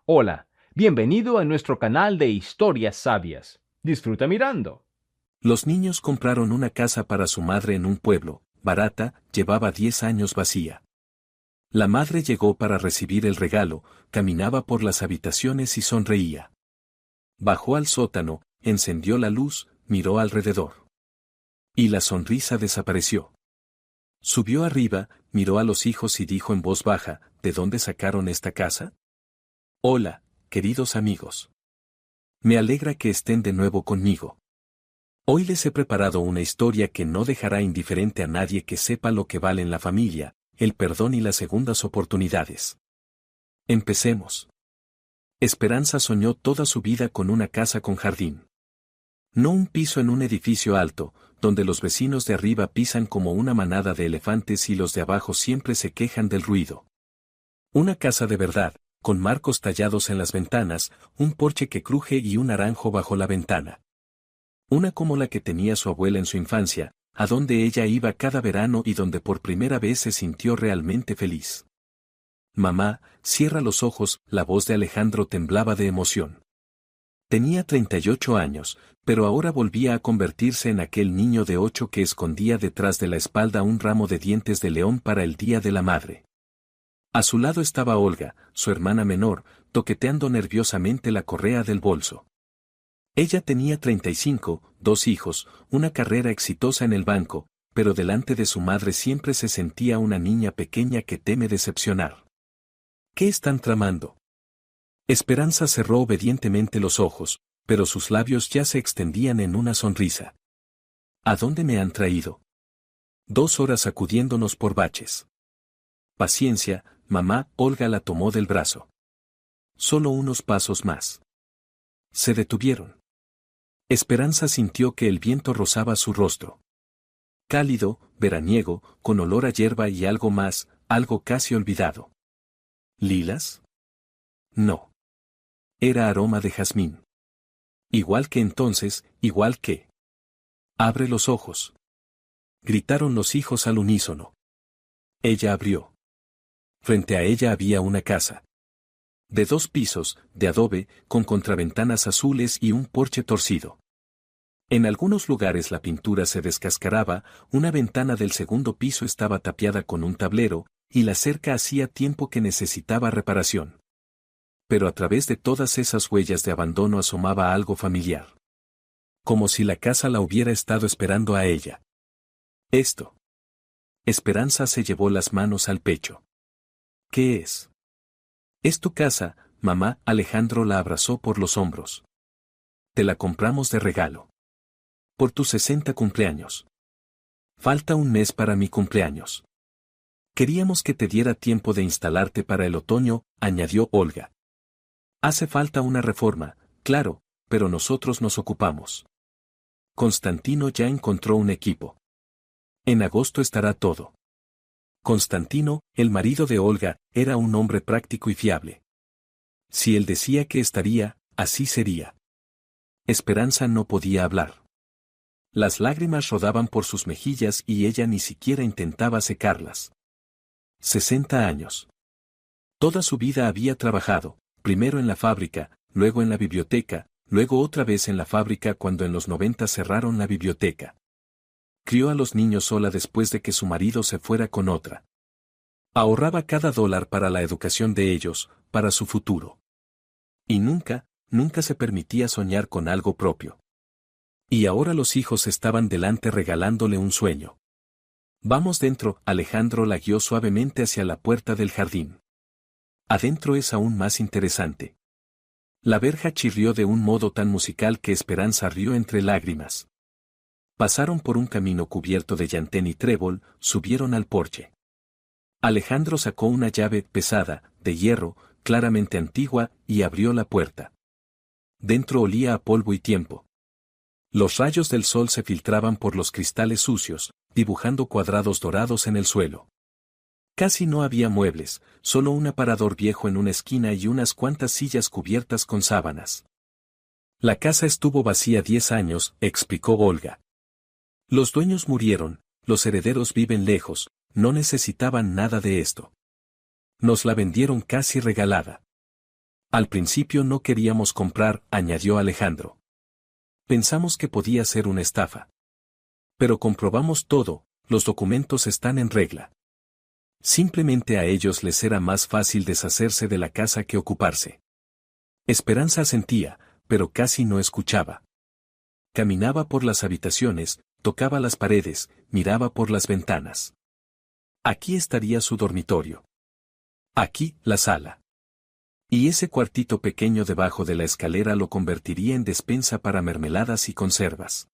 Hola, bienvenido a nuestro canal de historias sabias. Disfruta mirando. Los niños compraron una casa para su madre en un pueblo, barata, llevaba 10 años vacía. La madre llegó para recibir el regalo, caminaba por las habitaciones y sonreía. Bajó al sótano, encendió la luz, miró alrededor. Y la sonrisa desapareció. Subió arriba, miró a los hijos y dijo en voz baja, ¿de dónde sacaron esta casa? Hola, queridos amigos. Me alegra que estén de nuevo conmigo. Hoy les he preparado una historia que no dejará indiferente a nadie que sepa lo que valen la familia, el perdón y las segundas oportunidades. Empecemos. Esperanza soñó toda su vida con una casa con jardín. No un piso en un edificio alto, donde los vecinos de arriba pisan como una manada de elefantes y los de abajo siempre se quejan del ruido. Una casa de verdad, con marcos tallados en las ventanas, un porche que cruje y un naranjo bajo la ventana. Una como la que tenía su abuela en su infancia, a donde ella iba cada verano y donde por primera vez se sintió realmente feliz. Mamá, cierra los ojos, la voz de Alejandro temblaba de emoción. Tenía 38 años, pero ahora volvía a convertirse en aquel niño de 8 que escondía detrás de la espalda un ramo de dientes de león para el Día de la Madre. A su lado estaba Olga, su hermana menor, toqueteando nerviosamente la correa del bolso. Ella tenía 35, 2 hijos, una carrera exitosa en el banco, pero delante de su madre siempre se sentía una niña pequeña que teme decepcionar. ¿Qué están tramando? Esperanza cerró obedientemente los ojos, pero sus labios ya se extendían en una sonrisa. ¿A dónde me han traído? 2 horas sacudiéndonos por baches. Paciencia, mamá, Olga la tomó del brazo. Solo unos pasos más. Se detuvieron. Esperanza sintió que el viento rozaba su rostro. Cálido, veraniego, con olor a hierba y algo más, algo casi olvidado. ¿Lilas? No. Era aroma de jazmín. Igual que entonces, igual que. Abre los ojos. Gritaron los hijos al unísono. Ella abrió. Frente a ella había una casa. De 2 pisos, de adobe, con contraventanas azules y un porche torcido. En algunos lugares la pintura se descascaraba, una ventana del segundo piso estaba tapiada con un tablero, y la cerca hacía tiempo que necesitaba reparación. Pero a través de todas esas huellas de abandono asomaba algo familiar. Como si la casa la hubiera estado esperando a ella. Esto. Esperanza se llevó las manos al pecho. ¿Qué es? Es tu casa, mamá. Alejandro la abrazó por los hombros. Te la compramos de regalo. Por tus 60 cumpleaños. Falta un mes para mi cumpleaños. Queríamos que te diera tiempo de instalarte para el otoño, añadió Olga. Hace falta una reforma, claro, pero nosotros nos ocupamos. Constantino ya encontró un equipo. En agosto estará todo. Constantino, el marido de Olga, era un hombre práctico y fiable. Si él decía que estaría, así sería. Esperanza no podía hablar. Las lágrimas rodaban por sus mejillas y ella ni siquiera intentaba secarlas. 60 años. Toda su vida había trabajado, primero en la fábrica, luego en la biblioteca, luego otra vez en la fábrica cuando en los 90 cerraron la biblioteca. Crió a los niños sola después de que su marido se fuera con otra. Ahorraba cada dólar para la educación de ellos, para su futuro. Y nunca, nunca se permitía soñar con algo propio. Y ahora los hijos estaban delante regalándole un sueño. Vamos dentro, Alejandro la guió suavemente hacia la puerta del jardín. Adentro es aún más interesante. La verja chirrió de un modo tan musical que Esperanza rió entre lágrimas. Pasaron por un camino cubierto de llantén y trébol, subieron al porche. Alejandro sacó una llave pesada, de hierro, claramente antigua, y abrió la puerta. Dentro olía a polvo y tiempo. Los rayos del sol se filtraban por los cristales sucios, dibujando cuadrados dorados en el suelo. Casi no había muebles, solo un aparador viejo en una esquina y unas cuantas sillas cubiertas con sábanas. La casa estuvo vacía 10 años, explicó Olga. Los dueños murieron, los herederos viven lejos, no necesitaban nada de esto. Nos la vendieron casi regalada. Al principio no queríamos comprar, añadió Alejandro. Pensamos que podía ser una estafa. Pero comprobamos todo, los documentos están en regla. Simplemente a ellos les era más fácil deshacerse de la casa que ocuparse. Esperanza asentía, pero casi no escuchaba. Caminaba por las habitaciones, tocaba las paredes, miraba por las ventanas. Aquí estaría su dormitorio. Aquí, la sala. Y ese cuartito pequeño debajo de la escalera lo convertiría en despensa para mermeladas y conservas.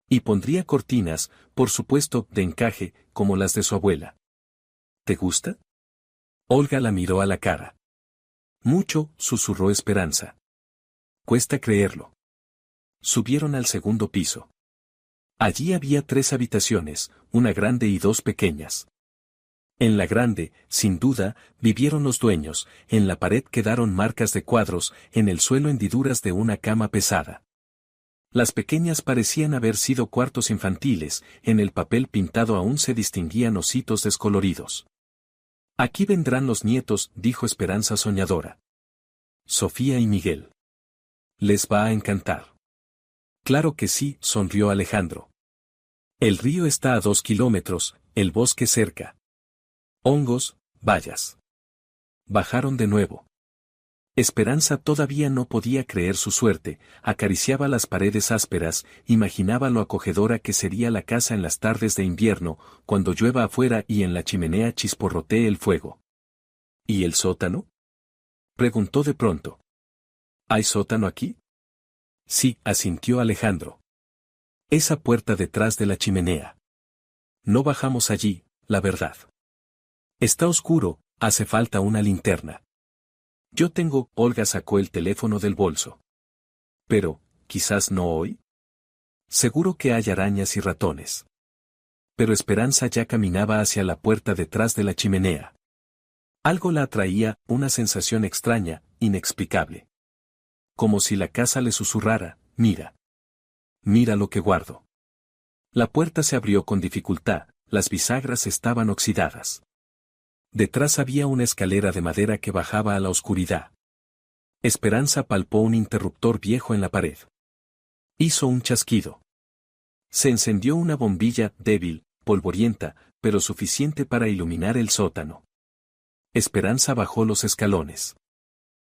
Y pondría cortinas, por supuesto, de encaje, como las de su abuela. ¿Te gusta? Olga la miró a la cara. Mucho, susurró Esperanza. Cuesta creerlo. Subieron al segundo piso. Allí había 3 habitaciones, una grande y 2 pequeñas. En la grande, sin duda, vivieron los dueños, en la pared quedaron marcas de cuadros, en el suelo hendiduras de una cama pesada. Las pequeñas parecían haber sido cuartos infantiles, en el papel pintado aún se distinguían ositos descoloridos. Aquí vendrán los nietos, dijo Esperanza soñadora. Sofía y Miguel. Les va a encantar. Claro que sí, sonrió Alejandro. El río está a 2 kilómetros, el bosque cerca. Hongos, bayas. Bajaron de nuevo. Esperanza todavía no podía creer su suerte, acariciaba las paredes ásperas, imaginaba lo acogedora que sería la casa en las tardes de invierno, cuando llueva afuera y en la chimenea chisporrotee el fuego. ¿Y el sótano? Preguntó de pronto. ¿Hay sótano aquí? Sí, asintió Alejandro. Esa puerta detrás de la chimenea. No bajamos allí, la verdad. Está oscuro, hace falta una linterna. Yo tengo, Olga sacó el teléfono del bolso. Pero, quizás no hoy. Seguro que hay arañas y ratones. Pero Esperanza ya caminaba hacia la puerta detrás de la chimenea. Algo la atraía, una sensación extraña, inexplicable. Como si la casa le susurrara, mira. Mira lo que guardo. La puerta se abrió con dificultad, las bisagras estaban oxidadas. Detrás había una escalera de madera que bajaba a la oscuridad. Esperanza palpó un interruptor viejo en la pared. Hizo un chasquido. Se encendió una bombilla, débil, polvorienta, pero suficiente para iluminar el sótano. Esperanza bajó los escalones.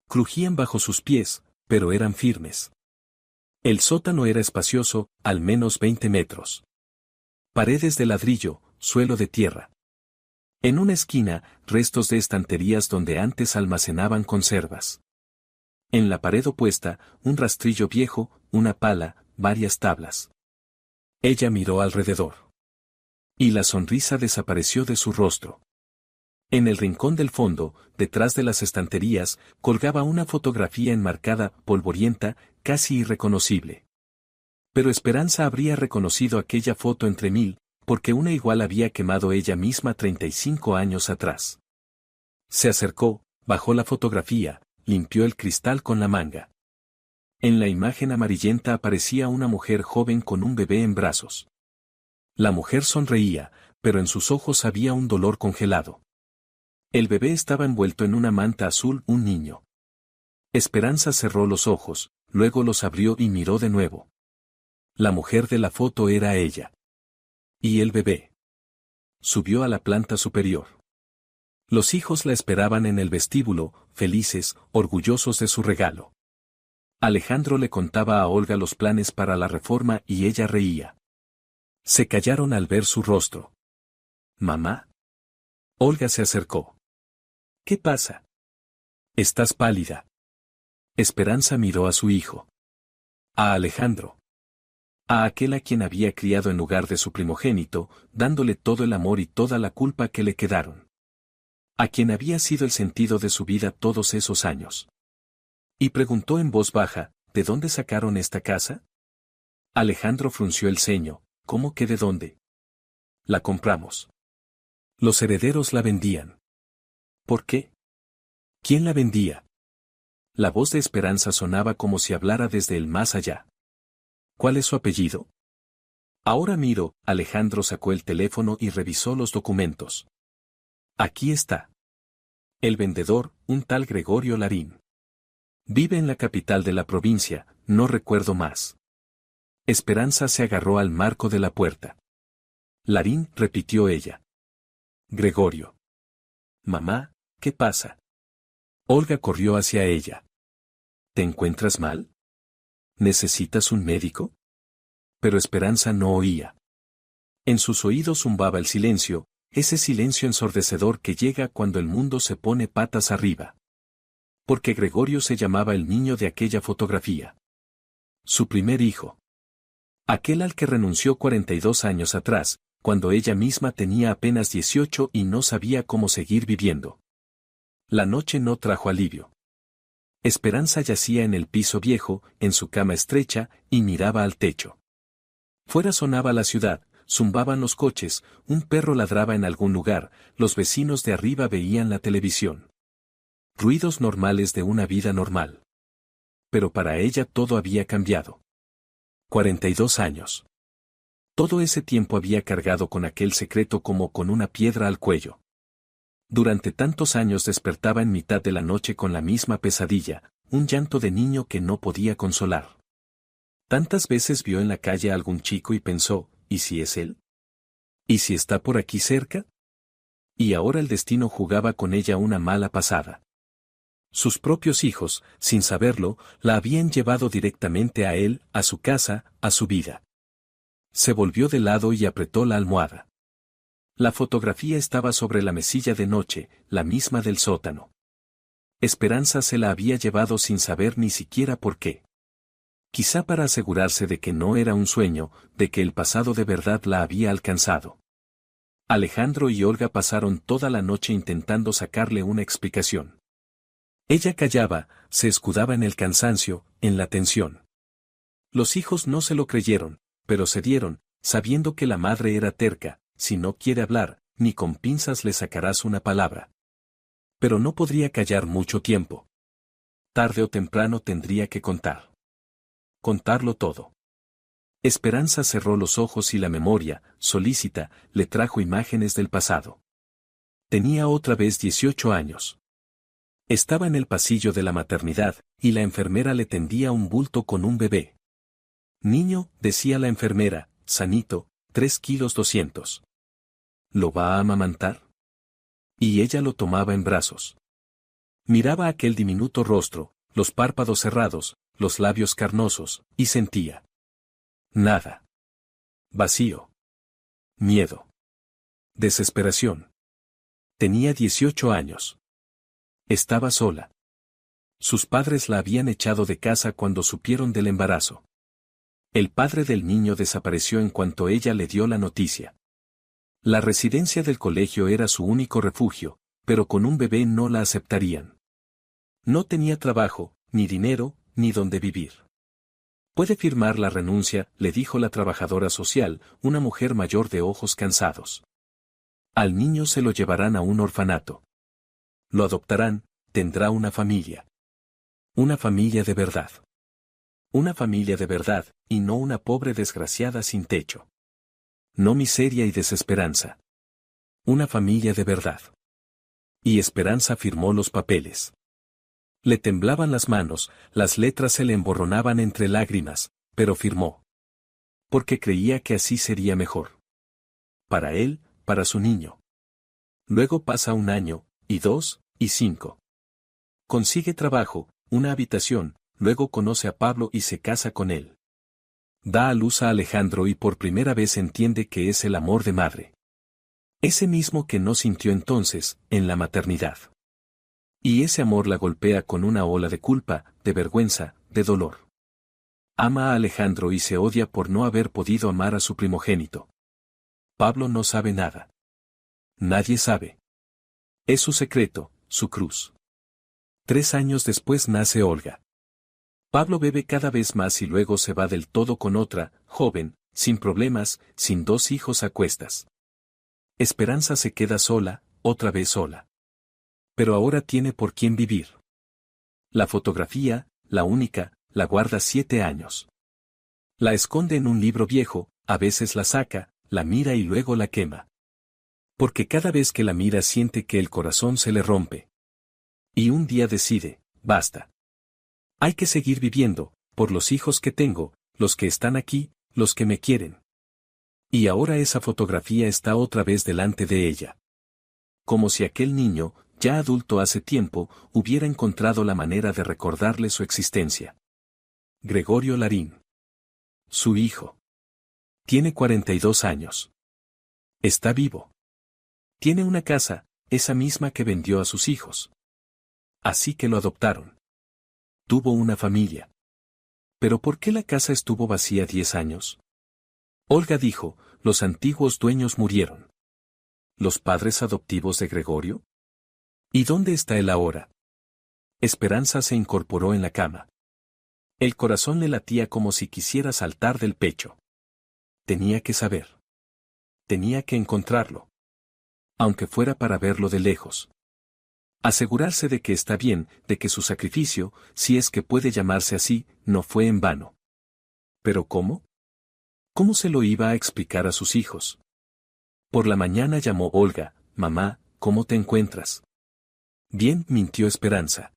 Crujían bajo sus pies, pero eran firmes. El sótano era espacioso, al menos 20 metros. Paredes de ladrillo, suelo de tierra. En una esquina, restos de estanterías donde antes almacenaban conservas. En la pared opuesta, un rastrillo viejo, una pala, varias tablas. Ella miró alrededor. Y la sonrisa desapareció de su rostro. En el rincón del fondo, detrás de las estanterías, colgaba una fotografía enmarcada, polvorienta, casi irreconocible. Pero Esperanza habría reconocido aquella foto entre 1000, porque una igual había quemado ella misma 35 años atrás. Se acercó, bajó la fotografía, limpió el cristal con la manga. En la imagen amarillenta aparecía una mujer joven con un bebé en brazos. La mujer sonreía, pero en sus ojos había un dolor congelado. El bebé estaba envuelto en una manta azul, un niño. Esperanza cerró los ojos, luego los abrió y miró de nuevo. La mujer de la foto era ella. ¿Y el bebé? Subió a la planta superior. Los hijos la esperaban en el vestíbulo, felices, orgullosos de su regalo. Alejandro le contaba a Olga los planes para la reforma y ella reía. Se callaron al ver su rostro. ¿Mamá? Olga se acercó. ¿Qué pasa? Estás pálida. Esperanza miró a su hijo. A Alejandro. A aquel a quien había criado en lugar de su primogénito, dándole todo el amor y toda la culpa que le quedaron. A quien había sido el sentido de su vida todos esos años. Y preguntó en voz baja, ¿de dónde sacaron esta casa? Alejandro frunció el ceño, ¿cómo que de dónde? La compramos. Los herederos la vendían. ¿Por qué? ¿Quién la vendía? La voz de Esperanza sonaba como si hablara desde el más allá. ¿Cuál es su apellido? Ahora miro, Alejandro sacó el teléfono y revisó los documentos. Aquí está. El vendedor, un tal Gregorio Larín. Vive en la capital de la provincia, no recuerdo más. Esperanza se agarró al marco de la puerta. Larín, repitió ella. Gregorio. Mamá, ¿qué pasa? Olga corrió hacia ella. ¿Te encuentras mal? ¿Necesitas un médico? Pero Esperanza no oía. En sus oídos zumbaba el silencio, ese silencio ensordecedor que llega cuando el mundo se pone patas arriba. Porque Gregorio se llamaba el niño de aquella fotografía. Su primer hijo. Aquel al que renunció 42 años atrás, cuando ella misma tenía apenas 18 y no sabía cómo seguir viviendo. La noche no trajo alivio. Esperanza yacía en el piso viejo, en su cama estrecha, y miraba al techo. Fuera sonaba la ciudad, zumbaban los coches, un perro ladraba en algún lugar, los vecinos de arriba veían la televisión. Ruidos normales de una vida normal. Pero para ella todo había cambiado. 42 años. Todo ese tiempo había cargado con aquel secreto como con una piedra al cuello. Durante tantos años despertaba en mitad de la noche con la misma pesadilla, un llanto de niño que no podía consolar. Tantas veces vio en la calle a algún chico y pensó, ¿y si es él? ¿Y si está por aquí cerca? Y ahora el destino jugaba con ella una mala pasada. Sus propios hijos, sin saberlo, la habían llevado directamente a él, a su casa, a su vida. Se volvió de lado y apretó la almohada. La fotografía estaba sobre la mesilla de noche, la misma del sótano. Esperanza se la había llevado sin saber ni siquiera por qué. Quizá para asegurarse de que no era un sueño, de que el pasado de verdad la había alcanzado. Alejandro y Olga pasaron toda la noche intentando sacarle una explicación. Ella callaba, se escudaba en el cansancio, en la tensión. Los hijos no se lo creyeron, pero cedieron, sabiendo que la madre era terca, si no quiere hablar, ni con pinzas le sacarás una palabra. Pero no podría callar mucho tiempo. Tarde o temprano tendría que contar. Contarlo todo. Esperanza cerró los ojos y la memoria, solícita, le trajo imágenes del pasado. Tenía otra vez 18 años. Estaba en el pasillo de la maternidad, y la enfermera le tendía un bulto con un bebé. Niño, decía la enfermera, sanito, 3 kilos 200. ¿Lo va a amamantar? Y ella lo tomaba en brazos. Miraba aquel diminuto rostro, los párpados cerrados, los labios carnosos, y sentía. Nada. Vacío. Miedo. Desesperación. Tenía 18 años. Estaba sola. Sus padres la habían echado de casa cuando supieron del embarazo. El padre del niño desapareció en cuanto ella le dio la noticia. La residencia del colegio era su único refugio, pero con un bebé no la aceptarían. No tenía trabajo, ni dinero, ni dónde vivir. Puede firmar la renuncia, le dijo la trabajadora social, una mujer mayor de ojos cansados. Al niño se lo llevarán a un orfanato. Lo adoptarán, tendrá una familia. Una familia de verdad. Una familia de verdad, y no una pobre desgraciada sin techo. No miseria y desesperanza. Una familia de verdad. Y Esperanza firmó los papeles. Le temblaban las manos, las letras se le emborronaban entre lágrimas, pero firmó. Porque creía que así sería mejor. Para él, para su niño. Luego pasa 1 año, y 2, y 5. Consigue trabajo, una habitación, luego conoce a Pablo y se casa con él. Da a luz a Alejandro y por primera vez entiende que es el amor de madre. Ese mismo que no sintió entonces, en la maternidad. Y ese amor la golpea con una ola de culpa, de vergüenza, de dolor. Ama a Alejandro y se odia por no haber podido amar a su primogénito. Pablo no sabe nada. Nadie sabe. Es su secreto, su cruz. 3 años después nace Olga. Pablo bebe cada vez más y luego se va del todo con otra, joven, sin problemas, sin 2 hijos a cuestas. Esperanza se queda sola, otra vez sola. Pero ahora tiene por quién vivir. La fotografía, la única, la guarda 7 años. La esconde en un libro viejo, a veces la saca, la mira y luego la quema. Porque cada vez que la mira siente que el corazón se le rompe. Y un día decide, basta. Hay que seguir viviendo, por los hijos que tengo, los que están aquí, los que me quieren. Y ahora esa fotografía está otra vez delante de ella. Como si aquel niño, ya adulto hace tiempo, hubiera encontrado la manera de recordarle su existencia. Gregorio Larín. Su hijo. Tiene 42 años. Está vivo. Tiene una casa, esa misma que vendió a sus hijos. Así que lo adoptaron. Tuvo una familia. ¿Pero por qué la casa estuvo vacía 10 años? Olga dijo, los antiguos dueños murieron. ¿Los padres adoptivos de Gregorio? ¿Y dónde está él ahora? Esperanza se incorporó en la cama. El corazón le latía como si quisiera saltar del pecho. Tenía que saber. Tenía que encontrarlo. Aunque fuera para verlo de lejos. Asegurarse de que está bien, de que su sacrificio, si es que puede llamarse así, no fue en vano. ¿Pero cómo? ¿Cómo se lo iba a explicar a sus hijos? Por la mañana llamó Olga, mamá, ¿cómo te encuentras? Bien, mintió Esperanza.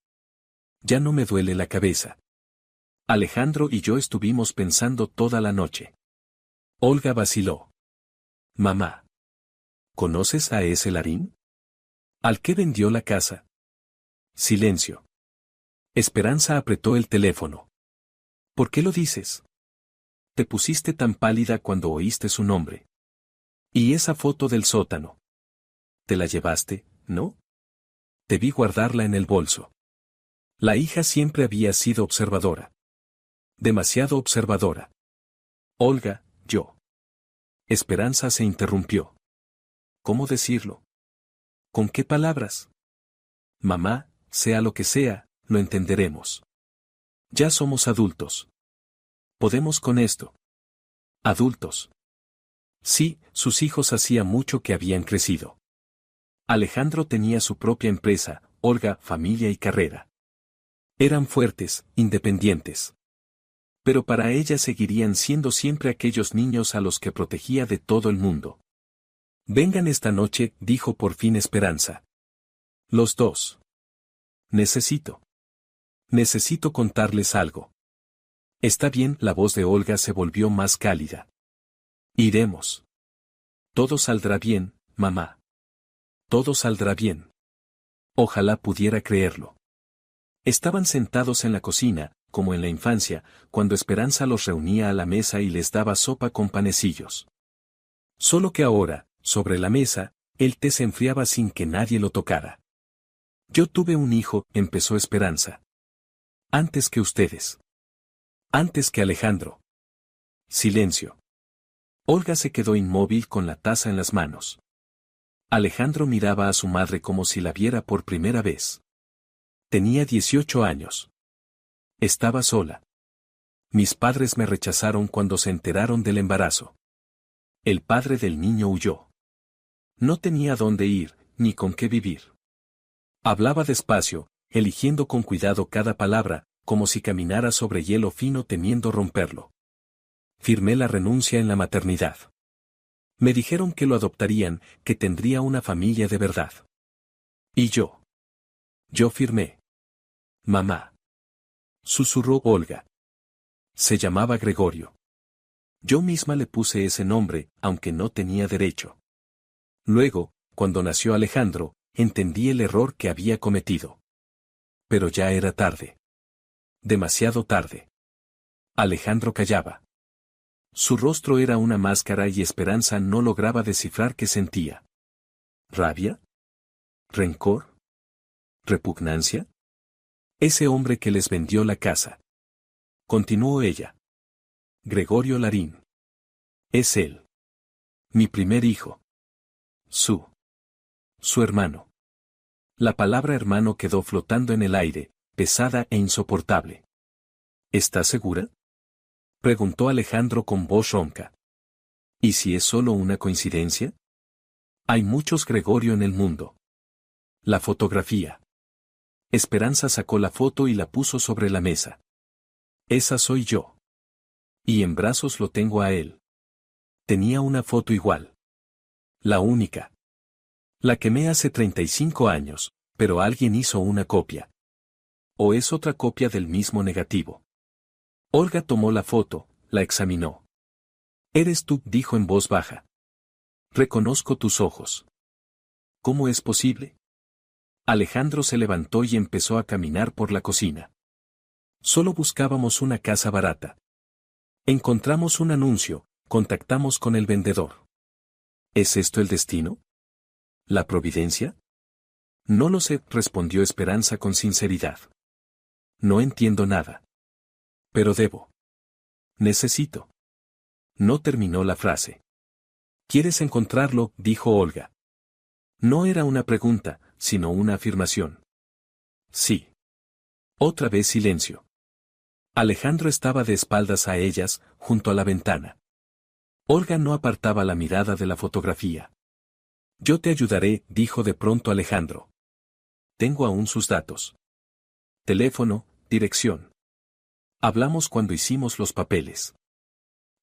Ya no me duele la cabeza. Alejandro y yo estuvimos pensando toda la noche. Olga vaciló. Mamá. ¿Conoces a ese Larín? ¿Al que vendió la casa? Silencio. Esperanza apretó el teléfono. ¿Por qué lo dices? Te pusiste tan pálida cuando oíste su nombre. ¿Y esa foto del sótano? ¿Te la llevaste, no? Te vi guardarla en el bolso. La hija siempre había sido observadora. Demasiado observadora. Olga, yo. Esperanza se interrumpió. ¿Cómo decirlo? ¿Con qué palabras? Mamá, sea lo que sea, lo entenderemos. Ya somos adultos. Podemos con esto. Adultos. Sí, sus hijos hacía mucho que habían crecido. Alejandro tenía su propia empresa, Olga, familia y carrera. Eran fuertes, independientes. Pero para ella seguirían siendo siempre aquellos niños a los que protegía de todo el mundo. Vengan esta noche, dijo por fin Esperanza. Los dos. Necesito contarles algo. Está bien, la voz de Olga se volvió más cálida. Iremos. Todo saldrá bien, mamá. Todo saldrá bien. Ojalá pudiera creerlo. Estaban sentados en la cocina, como en la infancia, cuando Esperanza los reunía a la mesa y les daba sopa con panecillos. Solo que ahora, sobre la mesa, el té se enfriaba sin que nadie lo tocara. Yo tuve un hijo, empezó Esperanza. Antes que ustedes. Antes que Alejandro. Silencio. Olga se quedó inmóvil con la taza en las manos. Alejandro miraba a su madre como si la viera por primera vez. Tenía 18 años. Estaba sola. Mis padres me rechazaron cuando se enteraron del embarazo. El padre del niño huyó. No tenía dónde ir, ni con qué vivir. Hablaba despacio, eligiendo con cuidado cada palabra, como si caminara sobre hielo fino temiendo romperlo. Firmé la renuncia en la maternidad. Me dijeron que lo adoptarían, que tendría una familia de verdad. ¿Y yo? Yo firmé. Mamá. Susurró Olga. Se llamaba Gregorio. Yo misma le puse ese nombre, aunque no tenía derecho. Luego, cuando nació Alejandro, entendí el error que había cometido. Pero ya era tarde. Demasiado tarde. Alejandro callaba. Su rostro era una máscara y Esperanza no lograba descifrar qué sentía. ¿Rabia? ¿Rencor? ¿Repugnancia? Ese hombre que les vendió la casa. Continuó ella. Gregorio Larín. Es él. Mi primer hijo. Su hermano. La palabra hermano quedó flotando en el aire, pesada e insoportable. ¿Estás segura? Preguntó Alejandro con voz ronca. ¿Y si es solo una coincidencia? Hay muchos Gregorio en el mundo. La fotografía. Esperanza sacó la foto y la puso sobre la mesa. Esa soy yo. Y en brazos lo tengo a él. Tenía una foto igual. La única. La quemé hace 35 años, pero alguien hizo una copia. ¿O es otra copia del mismo negativo? Olga tomó la foto, la examinó. «Eres tú», dijo en voz baja. «Reconozco tus ojos». «¿Cómo es posible?». Alejandro se levantó y empezó a caminar por la cocina. «Solo buscábamos una casa barata. Encontramos un anuncio, contactamos con el vendedor». ¿Es esto el destino? ¿La providencia? No lo sé, respondió Esperanza con sinceridad. No entiendo nada. Pero debo. Necesito. No terminó la frase. ¿Quieres encontrarlo?, dijo Olga. No era una pregunta, sino una afirmación. Sí. Otra vez silencio. Alejandro estaba de espaldas a ellas, junto a la ventana. Olga no apartaba la mirada de la fotografía. Yo te ayudaré, dijo de pronto Alejandro. Tengo aún sus datos. Teléfono, dirección. Hablamos cuando hicimos los papeles.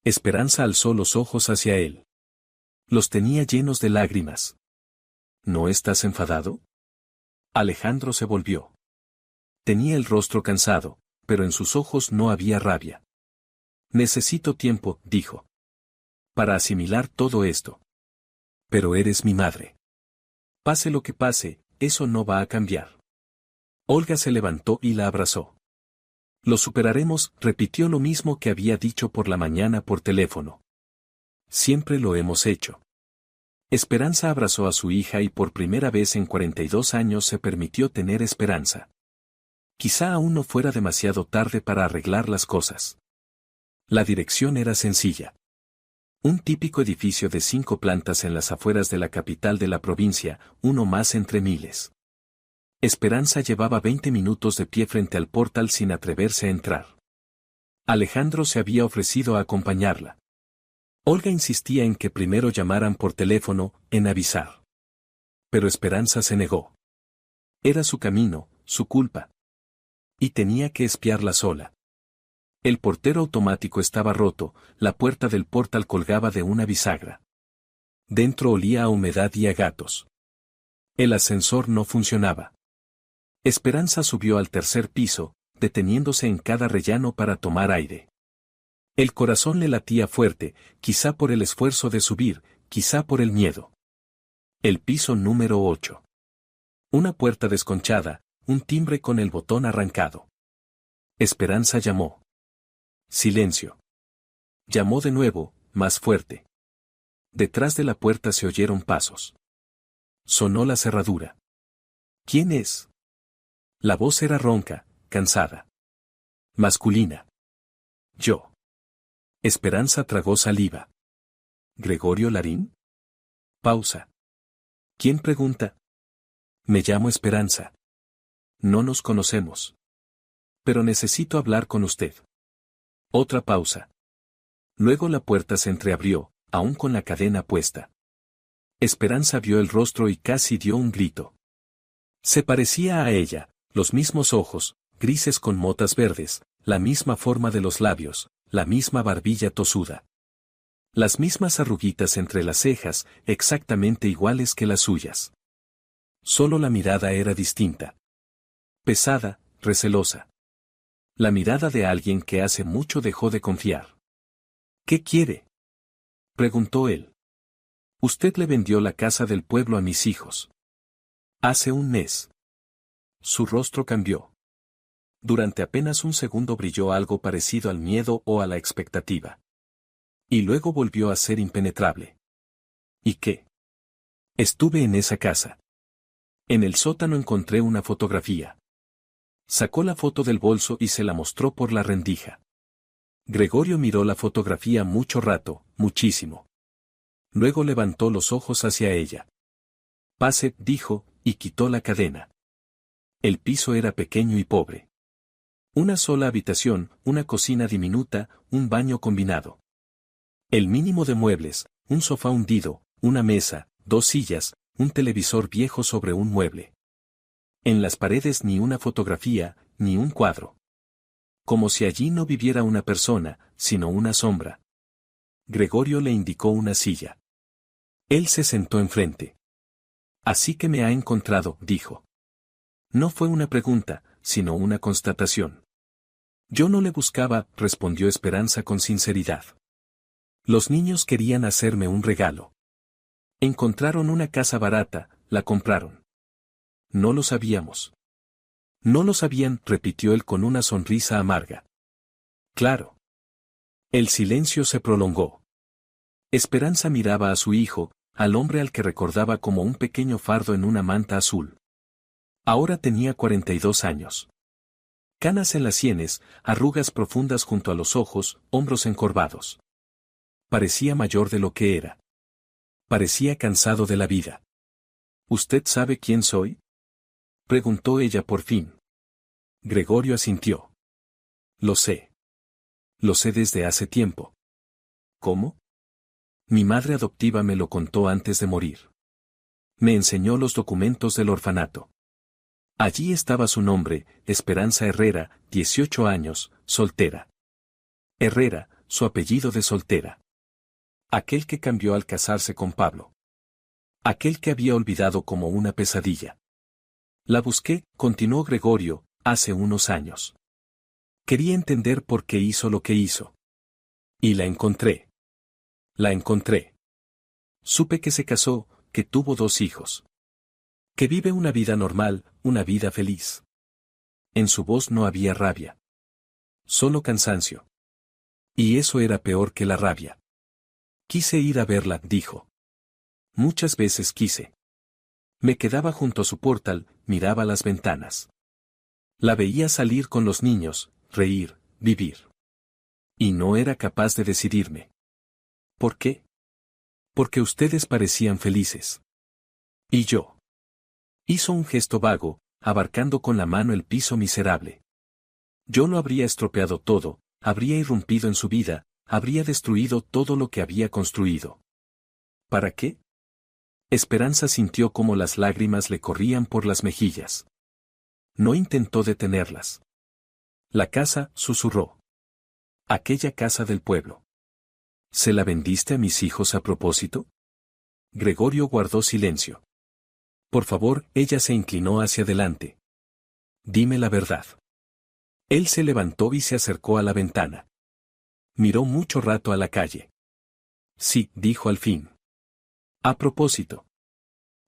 Esperanza alzó los ojos hacia él. Los tenía llenos de lágrimas. ¿No estás enfadado? Alejandro se volvió. Tenía el rostro cansado, pero en sus ojos no había rabia. Necesito tiempo, dijo. Para asimilar todo esto. Pero eres mi madre. Pase lo que pase, eso no va a cambiar. Olga se levantó y la abrazó. Lo superaremos, repitió lo mismo que había dicho por la mañana por teléfono. Siempre lo hemos hecho. Esperanza abrazó a su hija y por primera vez en 42 años se permitió tener esperanza. Quizá aún no fuera demasiado tarde para arreglar las cosas. La dirección era sencilla. Un típico edificio de 5 plantas en las afueras de la capital de la provincia, uno más entre miles. Esperanza llevaba 20 minutos de pie frente al portal sin atreverse a entrar. Alejandro se había ofrecido a acompañarla. Olga insistía en que primero llamaran por teléfono, en avisar. Pero Esperanza se negó. Era su camino, su culpa. Y tenía que espiarla sola. El portero automático estaba roto, la puerta del portal colgaba de una bisagra. Dentro olía a humedad y a gatos. El ascensor no funcionaba. Esperanza subió al 3er piso, deteniéndose en cada rellano para tomar aire. El corazón le latía fuerte, quizá por el esfuerzo de subir, quizá por el miedo. El piso número 8. Una puerta desconchada, un timbre con el botón arrancado. Esperanza llamó. Silencio. Llamó de nuevo, más fuerte. Detrás de la puerta se oyeron pasos. Sonó la cerradura. ¿Quién es? La voz era ronca, cansada. Masculina. Yo. Esperanza tragó saliva. ¿Gregorio Larín? Pausa. ¿Quién pregunta? Me llamo Esperanza. No nos conocemos. Pero necesito hablar con usted. Otra pausa. Luego la puerta se entreabrió, aún con la cadena puesta. Esperanza vio el rostro y casi dio un grito. Se parecía a ella, los mismos ojos, grises con motas verdes, la misma forma de los labios, la misma barbilla tosuda. Las mismas arruguitas entre las cejas, exactamente iguales que las suyas. Solo la mirada era distinta. Pesada, recelosa. La mirada de alguien que hace mucho dejó de confiar. ¿Qué quiere?, preguntó él. Usted le vendió la casa del pueblo a mis hijos. Hace un mes. Su rostro cambió. Durante apenas un segundo brilló algo parecido al miedo o a la expectativa. Y luego volvió a ser impenetrable. ¿Y qué? Estuve en esa casa. En el sótano encontré una fotografía. Sacó la foto del bolso y se la mostró por la rendija. Gregorio miró la fotografía mucho rato, muchísimo. Luego levantó los ojos hacia ella. Pase, dijo, y quitó la cadena. El piso era pequeño y pobre. Una sola habitación, una cocina diminuta, un baño combinado. El mínimo de muebles, un sofá hundido, una mesa, 2 sillas, un televisor viejo sobre un mueble. En las paredes ni una fotografía, ni un cuadro. Como si allí no viviera una persona, sino una sombra. Gregorio le indicó una silla. Él se sentó enfrente. Así que me ha encontrado, dijo. No fue una pregunta, sino una constatación. Yo no le buscaba, respondió Esperanza con sinceridad. Los niños querían hacerme un regalo. Encontraron una casa barata, la compraron. No lo sabíamos. No lo sabían, repitió él con una sonrisa amarga. Claro. El silencio se prolongó. Esperanza miraba a su hijo, al hombre al que recordaba como un pequeño fardo en una manta azul. Ahora tenía 42 años. Canas en las sienes, arrugas profundas junto a los ojos, hombros encorvados. Parecía mayor de lo que era. Parecía cansado de la vida. ¿Usted sabe quién soy?, preguntó ella por fin. Gregorio asintió. Lo sé. Lo sé desde hace tiempo. ¿Cómo? Mi madre adoptiva me lo contó antes de morir. Me enseñó los documentos del orfanato. Allí estaba su nombre, Esperanza Herrera, 18 años, soltera. Herrera, su apellido de soltera. Aquel que cambió al casarse con Pablo. Aquel que había olvidado como una pesadilla. La busqué, continuó Gregorio, hace unos años. Quería entender por qué hizo lo que hizo. Y la encontré. La encontré. Supe que se casó, que tuvo 2 hijos. Que vive una vida normal, una vida feliz. En su voz no había rabia. Solo cansancio. Y eso era peor que la rabia. Quise ir a verla, dijo. Muchas veces quise. Me quedaba junto a su portal, miraba las ventanas. La veía salir con los niños, reír, vivir. Y no era capaz de decidirme. ¿Por qué? Porque ustedes parecían felices. ¿Y yo? Hizo un gesto vago, abarcando con la mano el piso miserable. Yo lo habría estropeado todo, habría irrumpido en su vida, habría destruido todo lo que había construido. ¿Para qué? Esperanza sintió como las lágrimas le corrían por las mejillas. No intentó detenerlas. La casa, susurró. Aquella casa del pueblo. ¿Se la vendiste a mis hijos a propósito? Gregorio guardó silencio. Por favor, ella se inclinó hacia adelante. Dime la verdad. Él se levantó y se acercó a la ventana. Miró mucho rato a la calle. Sí, dijo al fin. A propósito.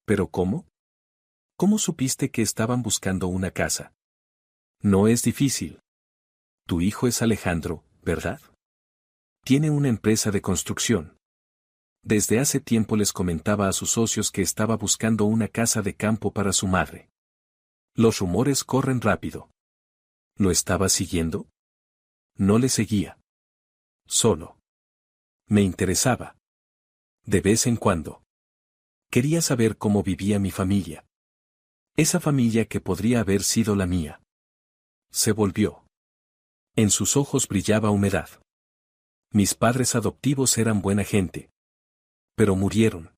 ¿Pero cómo? ¿Cómo supiste que estaban buscando una casa? No es difícil. Tu hijo es Alejandro, ¿verdad? Tiene una empresa de construcción. Desde hace tiempo les comentaba a sus socios que estaba buscando una casa de campo para su madre. Los rumores corren rápido. ¿Lo estaba siguiendo? No le seguía. Solo. Me interesaba. De vez en cuando. Quería saber cómo vivía mi familia. Esa familia que podría haber sido la mía. Se volvió. En sus ojos brillaba humedad. Mis padres adoptivos eran buena gente. Pero murieron.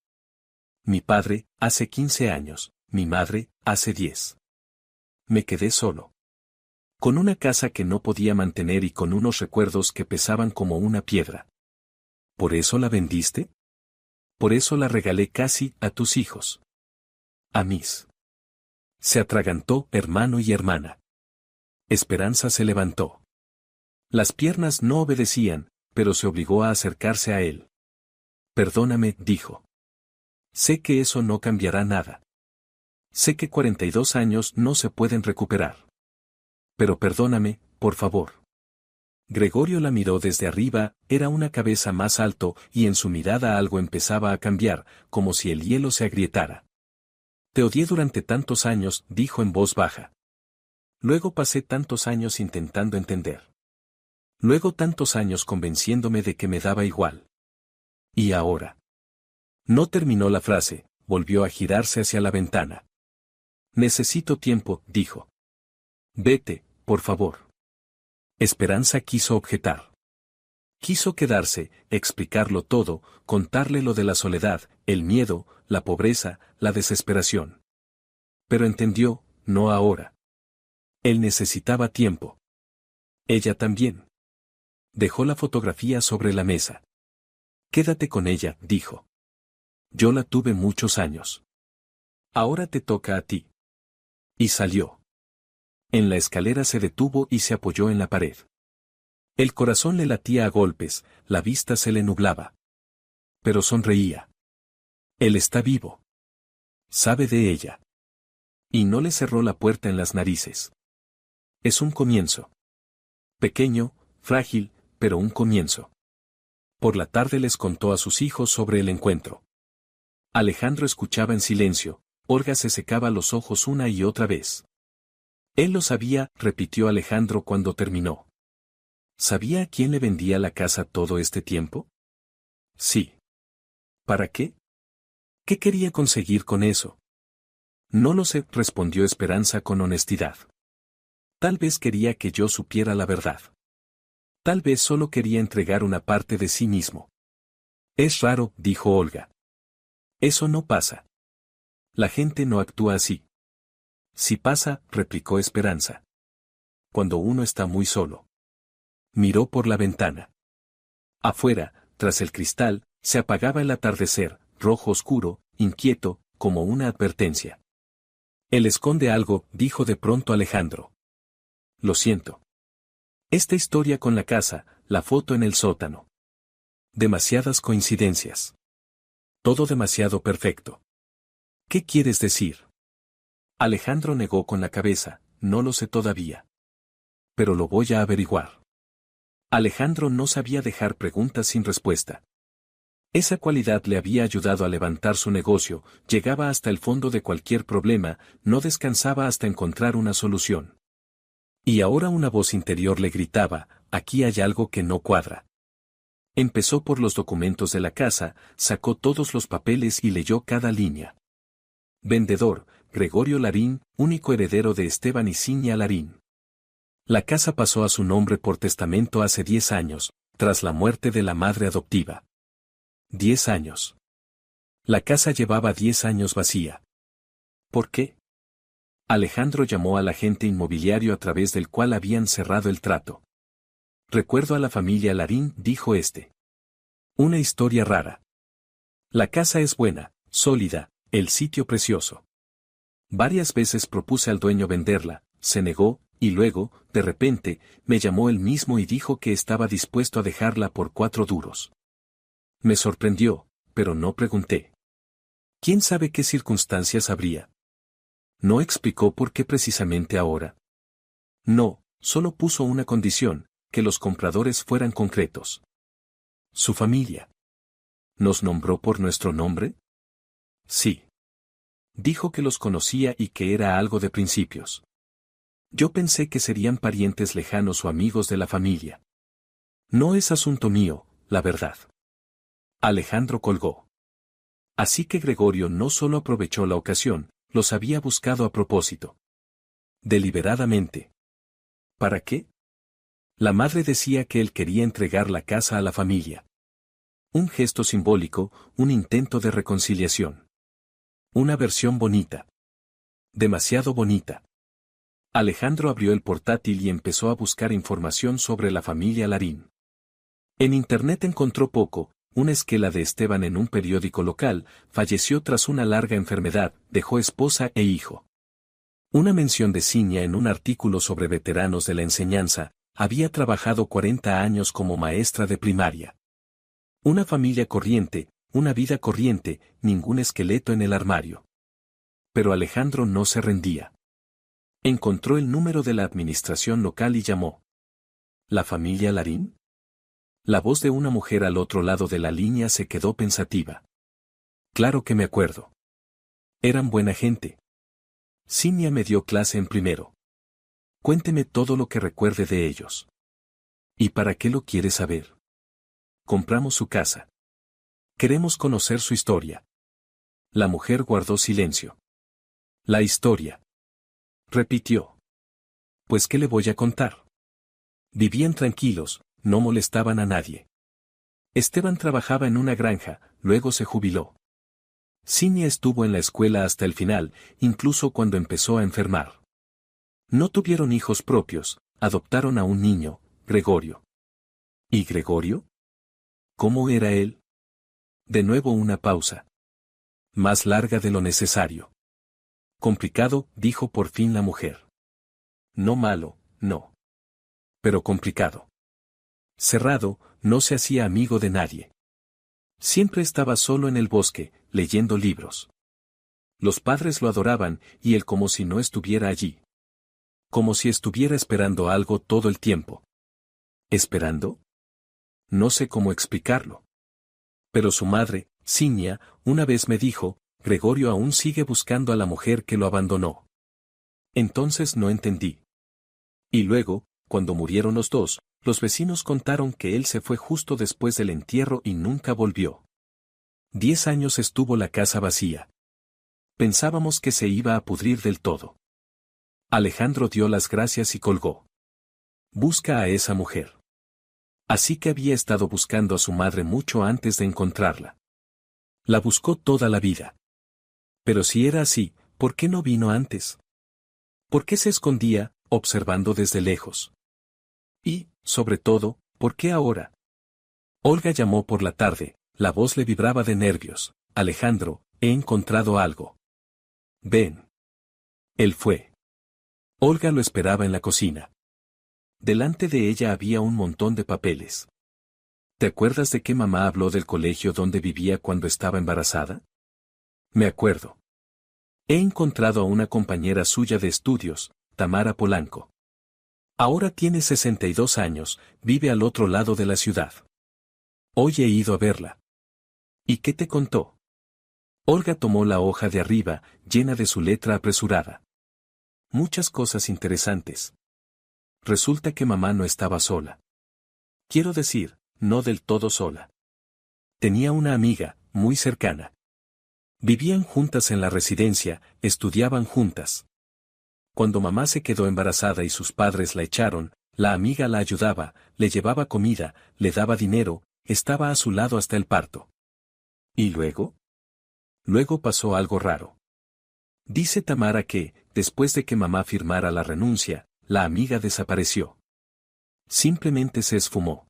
Mi padre, hace 15 años, mi madre, hace 10. Me quedé solo. Con una casa que no podía mantener y con unos recuerdos que pesaban como una piedra. ¿Por eso la vendiste? Por eso la regalé casi a tus hijos. A mis. Se atragantó hermano y hermana. Esperanza se levantó. Las piernas no obedecían, pero se obligó a acercarse a él. Perdóname, dijo. Sé que eso no cambiará nada. Sé que 42 años no se pueden recuperar. Pero perdóname, por favor. Gregorio la miró desde arriba, era una cabeza más alto y en su mirada algo empezaba a cambiar, como si el hielo se agrietara. Te odié durante tantos años, dijo en voz baja. Luego pasé tantos años intentando entender. Luego tantos años convenciéndome de que me daba igual. ¿Y ahora? No terminó la frase, volvió a girarse hacia la ventana. Necesito tiempo, dijo. Vete, por favor. Esperanza quiso objetar. Quiso quedarse, explicarlo todo, contarle lo de la soledad, el miedo, la pobreza, la desesperación. Pero entendió, no ahora. Él necesitaba tiempo. Ella también. Dejó la fotografía sobre la mesa. Quédate con ella, dijo. Yo la tuve muchos años. Ahora te toca a ti. Y salió. En la escalera se detuvo y se apoyó en la pared. El corazón le latía a golpes, la vista se le nublaba. Pero sonreía. Él está vivo. Sabe de ella. Y no le cerró la puerta en las narices. Es un comienzo. Pequeño, frágil, pero un comienzo. Por la tarde les contó a sus hijos sobre el encuentro. Alejandro escuchaba en silencio, Olga se secaba los ojos una y otra vez. Él lo sabía, repitió Alejandro cuando terminó. ¿Sabía a quién le vendía la casa todo este tiempo? Sí. ¿Para qué? ¿Qué quería conseguir con eso? No lo sé, respondió Esperanza con honestidad. Tal vez quería que yo supiera la verdad. Tal vez solo quería entregar una parte de sí mismo. Es raro, dijo Olga. Eso no pasa. La gente no actúa así. Sí pasa, replicó Esperanza. Cuando uno está muy solo. Miró por la ventana. Afuera, tras el cristal, se apagaba el atardecer, rojo oscuro, inquieto, como una advertencia. Él esconde algo, dijo de pronto Alejandro. Lo siento. Esta historia con la casa, la foto en el sótano. Demasiadas coincidencias. Todo demasiado perfecto. ¿Qué quieres decir? Alejandro negó con la cabeza, no lo sé todavía. Pero lo voy a averiguar. Alejandro no sabía dejar preguntas sin respuesta. Esa cualidad le había ayudado a levantar su negocio, llegaba hasta el fondo de cualquier problema, no descansaba hasta encontrar una solución. Y ahora una voz interior le gritaba, aquí hay algo que no cuadra. Empezó por los documentos de la casa, sacó todos los papeles y leyó cada línea. Vendedor, Gregorio Larín, único heredero de Esteban y Ciña Larín. La casa pasó a su nombre por testamento hace 10 años, tras la muerte de la madre adoptiva. 10 años. La casa llevaba 10 años vacía. ¿Por qué? Alejandro llamó al agente inmobiliario a través del cual habían cerrado el trato. Recuerdo a la familia Larín, dijo este. Una historia rara. La casa es buena, sólida, el sitio precioso. Varias veces propuse al dueño venderla, se negó, y luego, de repente, me llamó él mismo y dijo que estaba dispuesto a dejarla por 4 duros. Me sorprendió, pero no pregunté. ¿Quién sabe qué circunstancias habría? No explicó por qué precisamente ahora. No, solo puso una condición, que los compradores fueran concretos. Su familia. ¿Nos nombró por nuestro nombre? Sí. Dijo que los conocía y que era algo de principios. Yo pensé que serían parientes lejanos o amigos de la familia. No es asunto mío, la verdad. Alejandro colgó. Así que Gregorio no solo aprovechó la ocasión, los había buscado a propósito. Deliberadamente. ¿Para qué? La madre decía que él quería entregar la casa a la familia. Un gesto simbólico, un intento de reconciliación. Una versión bonita. Demasiado bonita. Alejandro abrió el portátil y empezó a buscar información sobre la familia Larín. En internet encontró poco, una esquela de Esteban en un periódico local, falleció tras una larga enfermedad, dejó esposa e hijo. Una mención de Ciña en un artículo sobre veteranos de la enseñanza, había trabajado 40 años como maestra de primaria. Una familia corriente, una vida corriente, ningún esqueleto en el armario. Pero Alejandro no se rendía. Encontró el número de la administración local y llamó. ¿La familia Larín? La voz de una mujer al otro lado de la línea se quedó pensativa. Claro que me acuerdo. Eran buena gente. Ciña me dio clase en primero. Cuénteme todo lo que recuerde de ellos. ¿Y para qué lo quiere saber? Compramos su casa. Queremos conocer su historia. La mujer guardó silencio. La historia. Repitió. Pues ¿qué le voy a contar? Vivían tranquilos, no molestaban a nadie. Esteban trabajaba en una granja, luego se jubiló. Ciña estuvo en la escuela hasta el final, incluso cuando empezó a enfermar. No tuvieron hijos propios, adoptaron a un niño, Gregorio. ¿Y Gregorio? ¿Cómo era él? De nuevo una pausa. Más larga de lo necesario. Complicado, dijo por fin la mujer. No malo, no. Pero complicado. Cerrado, no se hacía amigo de nadie. Siempre estaba solo en el bosque, leyendo libros. Los padres lo adoraban, y él como si no estuviera allí. Como si estuviera esperando algo todo el tiempo. ¿Esperando? No sé cómo explicarlo. Pero su madre, Sinia, una vez me dijo, Gregorio aún sigue buscando a la mujer que lo abandonó. Entonces no entendí. Y luego, cuando murieron los dos, los vecinos contaron que él se fue justo después del entierro y nunca volvió. 10 años estuvo la casa vacía. Pensábamos que se iba a pudrir del todo. Alejandro dio las gracias y colgó. Busca a esa mujer. Así que había estado buscando a su madre mucho antes de encontrarla. La buscó toda la vida. Pero si era así, ¿por qué no vino antes? ¿Por qué se escondía, observando desde lejos? Y, sobre todo, ¿por qué ahora? Olga llamó por la tarde, la voz le vibraba de nervios. Alejandro, he encontrado algo. Ven. Él fue. Olga lo esperaba en la cocina. Delante de ella había un montón de papeles. ¿Te acuerdas de que mamá habló del colegio donde vivía cuando estaba embarazada? Me acuerdo. He encontrado a una compañera suya de estudios, Tamara Polanco. Ahora tiene 62 años, vive al otro lado de la ciudad. Hoy he ido a verla. ¿Y qué te contó? Olga tomó la hoja de arriba, llena de su letra apresurada. Muchas cosas interesantes. Resulta que mamá no estaba sola. Quiero decir, no del todo sola. Tenía una amiga, muy cercana. Vivían juntas en la residencia, estudiaban juntas. Cuando mamá se quedó embarazada y sus padres la echaron, la amiga la ayudaba, le llevaba comida, le daba dinero, estaba a su lado hasta el parto. ¿Y luego? Luego pasó algo raro. Dice Tamara que, después de que mamá firmara la renuncia, la amiga desapareció. Simplemente se esfumó.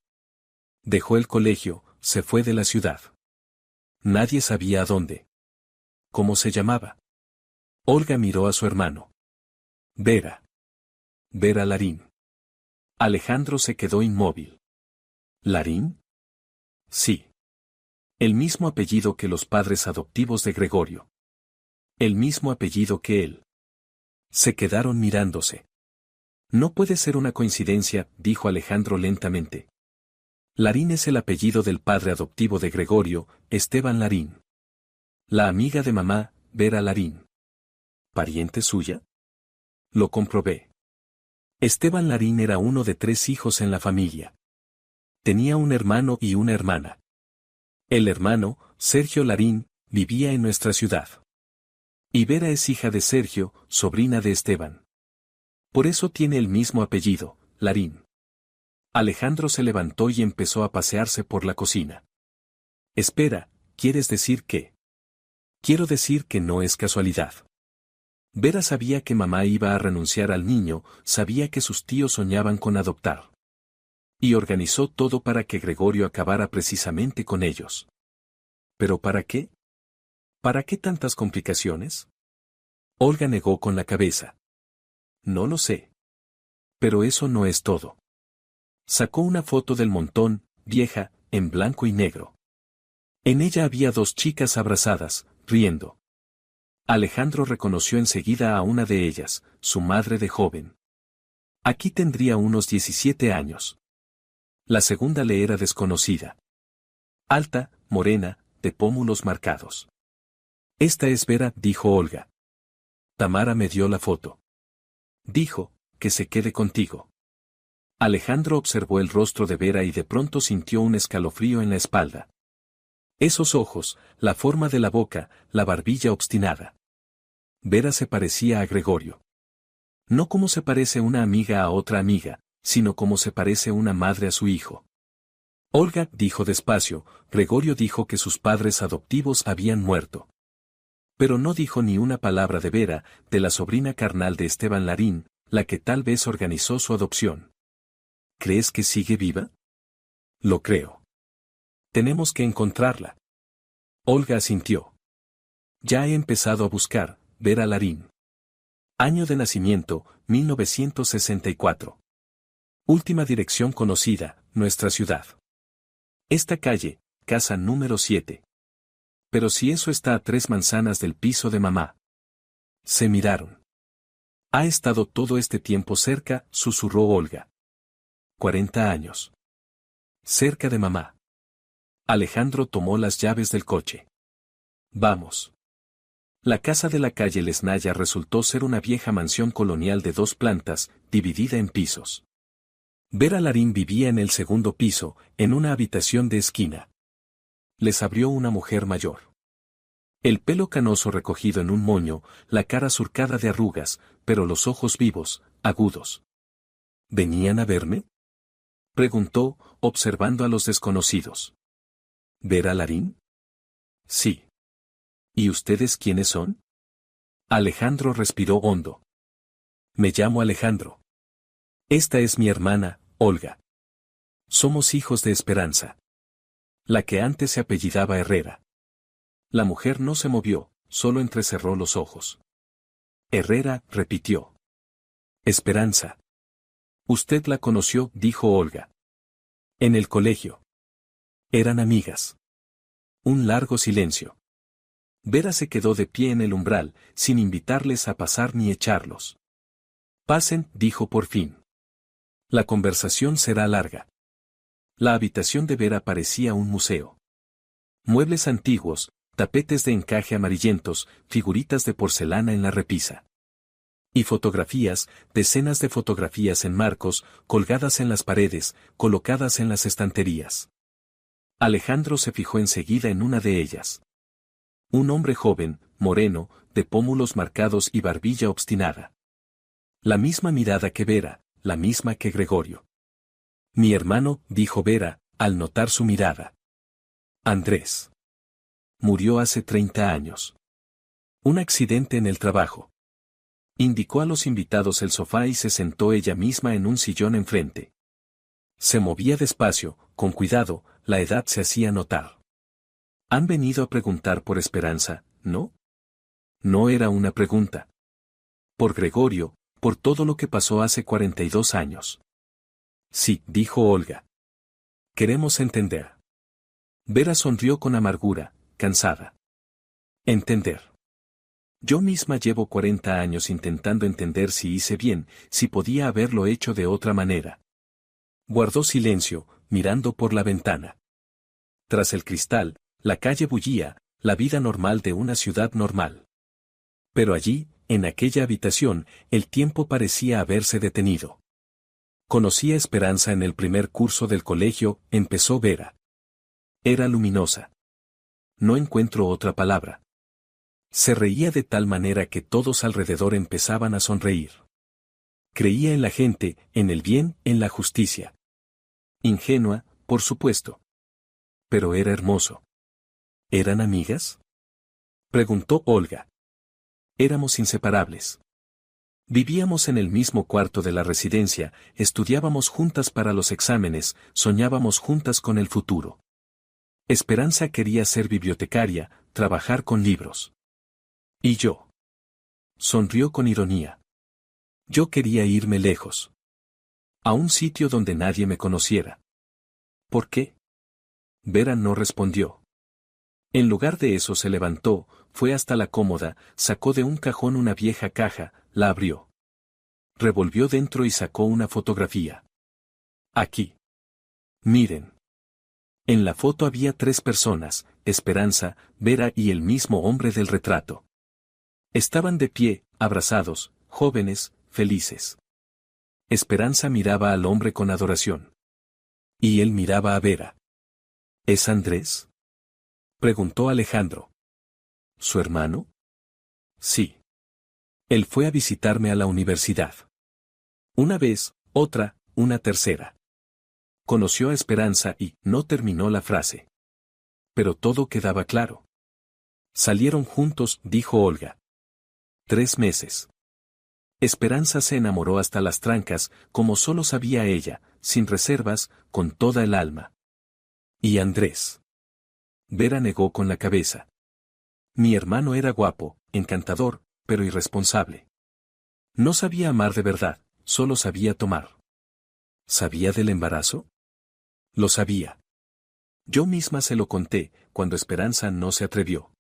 Dejó el colegio, se fue de la ciudad. Nadie sabía a dónde. ¿Cómo se llamaba? Olga miró a su hermano. Vera. Vera Larín. Alejandro se quedó inmóvil. ¿Larín? Sí. El mismo apellido que los padres adoptivos de Gregorio. El mismo apellido que él. Se quedaron mirándose. No puede ser una coincidencia, dijo Alejandro lentamente. Larín es el apellido del padre adoptivo de Gregorio, Esteban Larín. La amiga de mamá, Vera Larín. ¿Pariente suya? Lo comprobé. Esteban Larín era uno de 3 hijos en la familia. Tenía un hermano y una hermana. El hermano, Sergio Larín, vivía en nuestra ciudad. Y Vera es hija de Sergio, sobrina de Esteban. Por eso tiene el mismo apellido, Larín. Alejandro se levantó y empezó a pasearse por la cocina. Espera, ¿quieres decir qué? Quiero decir que no es casualidad. Vera sabía que mamá iba a renunciar al niño, sabía que sus tíos soñaban con adoptar. Y organizó todo para que Gregorio acabara precisamente con ellos. ¿Pero para qué? ¿Para qué tantas complicaciones? Olga negó con la cabeza. No lo sé. Pero eso no es todo. Sacó una foto del montón, vieja, en blanco y negro. En ella había 2 chicas abrazadas, riendo. Alejandro reconoció enseguida a una de ellas, su madre de joven. Aquí tendría unos 17 años. La segunda le era desconocida. Alta, morena, de pómulos marcados. Esta es Vera, dijo Olga. Tamara me dio la foto. Dijo, que se quede contigo. Alejandro observó el rostro de Vera y de pronto sintió un escalofrío en la espalda. Esos ojos, la forma de la boca, la barbilla obstinada. Vera se parecía a Gregorio. No como se parece una amiga a otra amiga, sino como se parece una madre a su hijo. Olga dijo despacio, Gregorio dijo que sus padres adoptivos habían muerto. Pero no dijo ni una palabra de Vera, de la sobrina carnal de Esteban Larín, la que tal vez organizó su adopción. ¿Crees que sigue viva? Lo creo. Tenemos que encontrarla. Olga asintió. Ya he empezado a buscar, Vera Larín. Año de nacimiento, 1964. Última dirección conocida, nuestra ciudad. Esta calle, casa número 7. Pero si eso está a 3 manzanas del piso de mamá. Se miraron. Ha estado todo este tiempo cerca, susurró Olga. 40 años. Cerca de mamá. Alejandro tomó las llaves del coche. Vamos. La casa de la calle Lesnaya resultó ser una vieja mansión colonial de 2 plantas, dividida en pisos. Vera Larín vivía en el segundo piso, en una habitación de esquina. Les abrió una mujer mayor. El pelo canoso recogido en un moño, la cara surcada de arrugas, pero los ojos vivos, agudos. ¿Venían a verme?, preguntó, observando a los desconocidos. ¿Vera Larín? Sí. ¿Y ustedes quiénes son? Alejandro respiró hondo. Me llamo Alejandro. Esta es mi hermana, Olga. Somos hijos de Esperanza. La que antes se apellidaba Herrera. La mujer no se movió, solo entrecerró los ojos. Herrera, repitió. Esperanza. Usted la conoció, dijo Olga. En el colegio. Eran amigas. Un largo silencio. Vera se quedó de pie en el umbral, sin invitarles a pasar ni echarlos. Pasen, dijo por fin. La conversación será larga. La habitación de Vera parecía un museo. Muebles antiguos, tapetes de encaje amarillentos, figuritas de porcelana en la repisa. Y fotografías, decenas de fotografías en marcos, colgadas en las paredes, colocadas en las estanterías. Alejandro se fijó enseguida en una de ellas. Un hombre joven, moreno, de pómulos marcados y barbilla obstinada. La misma mirada que Vera, la misma que Gregorio. Mi hermano, dijo Vera, al notar su mirada. Andrés. Murió hace 30 años. Un accidente en el trabajo. Indicó a los invitados el sofá y se sentó ella misma en un sillón enfrente. Se movía despacio, con cuidado, la edad se hacía notar. Han venido a preguntar por Esperanza, ¿no? No era una pregunta. Por Gregorio, por todo lo que pasó hace 42 años. Sí, dijo Olga. Queremos entender. Vera sonrió con amargura, cansada. Entender. Yo misma llevo 40 años intentando entender si hice bien, si podía haberlo hecho de otra manera. Guardó silencio, mirando por la ventana. Tras el cristal, la calle bullía, la vida normal de una ciudad normal. Pero allí, en aquella habitación, el tiempo parecía haberse detenido. Conocía Esperanza en el primer curso del colegio, empezó Vera. Era luminosa. No encuentro otra palabra. Se reía de tal manera que todos alrededor empezaban a sonreír. Creía en la gente, en el bien, en la justicia. Ingenua, por supuesto. Pero era hermoso. ¿Eran amigas?, preguntó Olga. Éramos inseparables. Vivíamos en el mismo cuarto de la residencia, estudiábamos juntas para los exámenes, soñábamos juntas con el futuro. Esperanza quería ser bibliotecaria, trabajar con libros. ¿Y yo? Sonrió con ironía. Yo quería irme lejos. A un sitio donde nadie me conociera. ¿Por qué? Vera no respondió. En lugar de eso se levantó, fue hasta la cómoda, sacó de un cajón una vieja caja, la abrió. Revolvió dentro y sacó una fotografía. Aquí. Miren. En la foto había 3 personas, Esperanza, Vera y el mismo hombre del retrato. Estaban de pie, abrazados, jóvenes, felices. Esperanza miraba al hombre con adoración. Y él miraba a Vera. ¿Es Andrés?, preguntó Alejandro. ¿Su hermano? Sí. Él fue a visitarme a la universidad. Una vez, otra, una tercera. Conoció a Esperanza y no terminó la frase. Pero todo quedaba claro. Salieron juntos, dijo Olga. 3 meses. Esperanza se enamoró hasta las trancas, como solo sabía ella, sin reservas, con toda el alma. ¿Y Andrés? Vera negó con la cabeza. Mi hermano era guapo, encantador, pero irresponsable. No sabía amar de verdad, solo sabía tomar. ¿Sabía del embarazo? Lo sabía. Yo misma se lo conté, cuando Esperanza no se atrevió.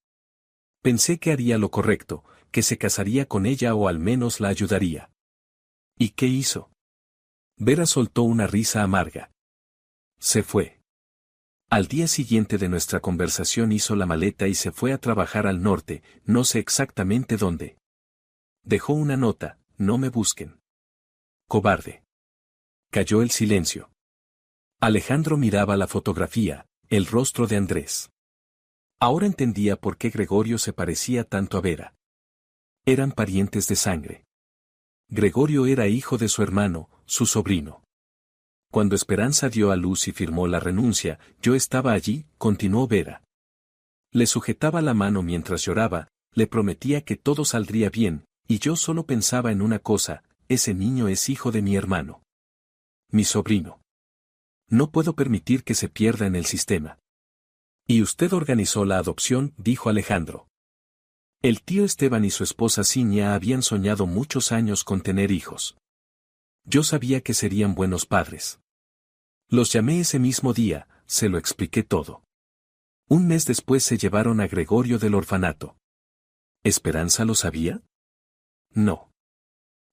Pensé que haría lo correcto, que se casaría con ella o al menos la ayudaría. ¿Y qué hizo? Vera soltó una risa amarga. Se fue. Al día siguiente de nuestra conversación hizo la maleta y se fue a trabajar al norte, no sé exactamente dónde. Dejó una nota: no me busquen. Cobarde. Cayó el silencio. Alejandro miraba la fotografía, el rostro de Andrés. Ahora entendía por qué Gregorio se parecía tanto a Vera. Eran parientes de sangre. Gregorio era hijo de su hermano, su sobrino. Cuando Esperanza dio a luz y firmó la renuncia, yo estaba allí, continuó Vera. Le sujetaba la mano mientras lloraba, le prometía que todo saldría bien, y yo solo pensaba en una cosa: ese niño es hijo de mi hermano. Mi sobrino. No puedo permitir que se pierda en el sistema. Y usted organizó la adopción, dijo Alejandro. El tío Esteban y su esposa Ciña habían soñado muchos años con tener hijos. Yo sabía que serían buenos padres. Los llamé ese mismo día, se lo expliqué todo. Un mes después se llevaron a Gregorio del orfanato. ¿Esperanza lo sabía? No.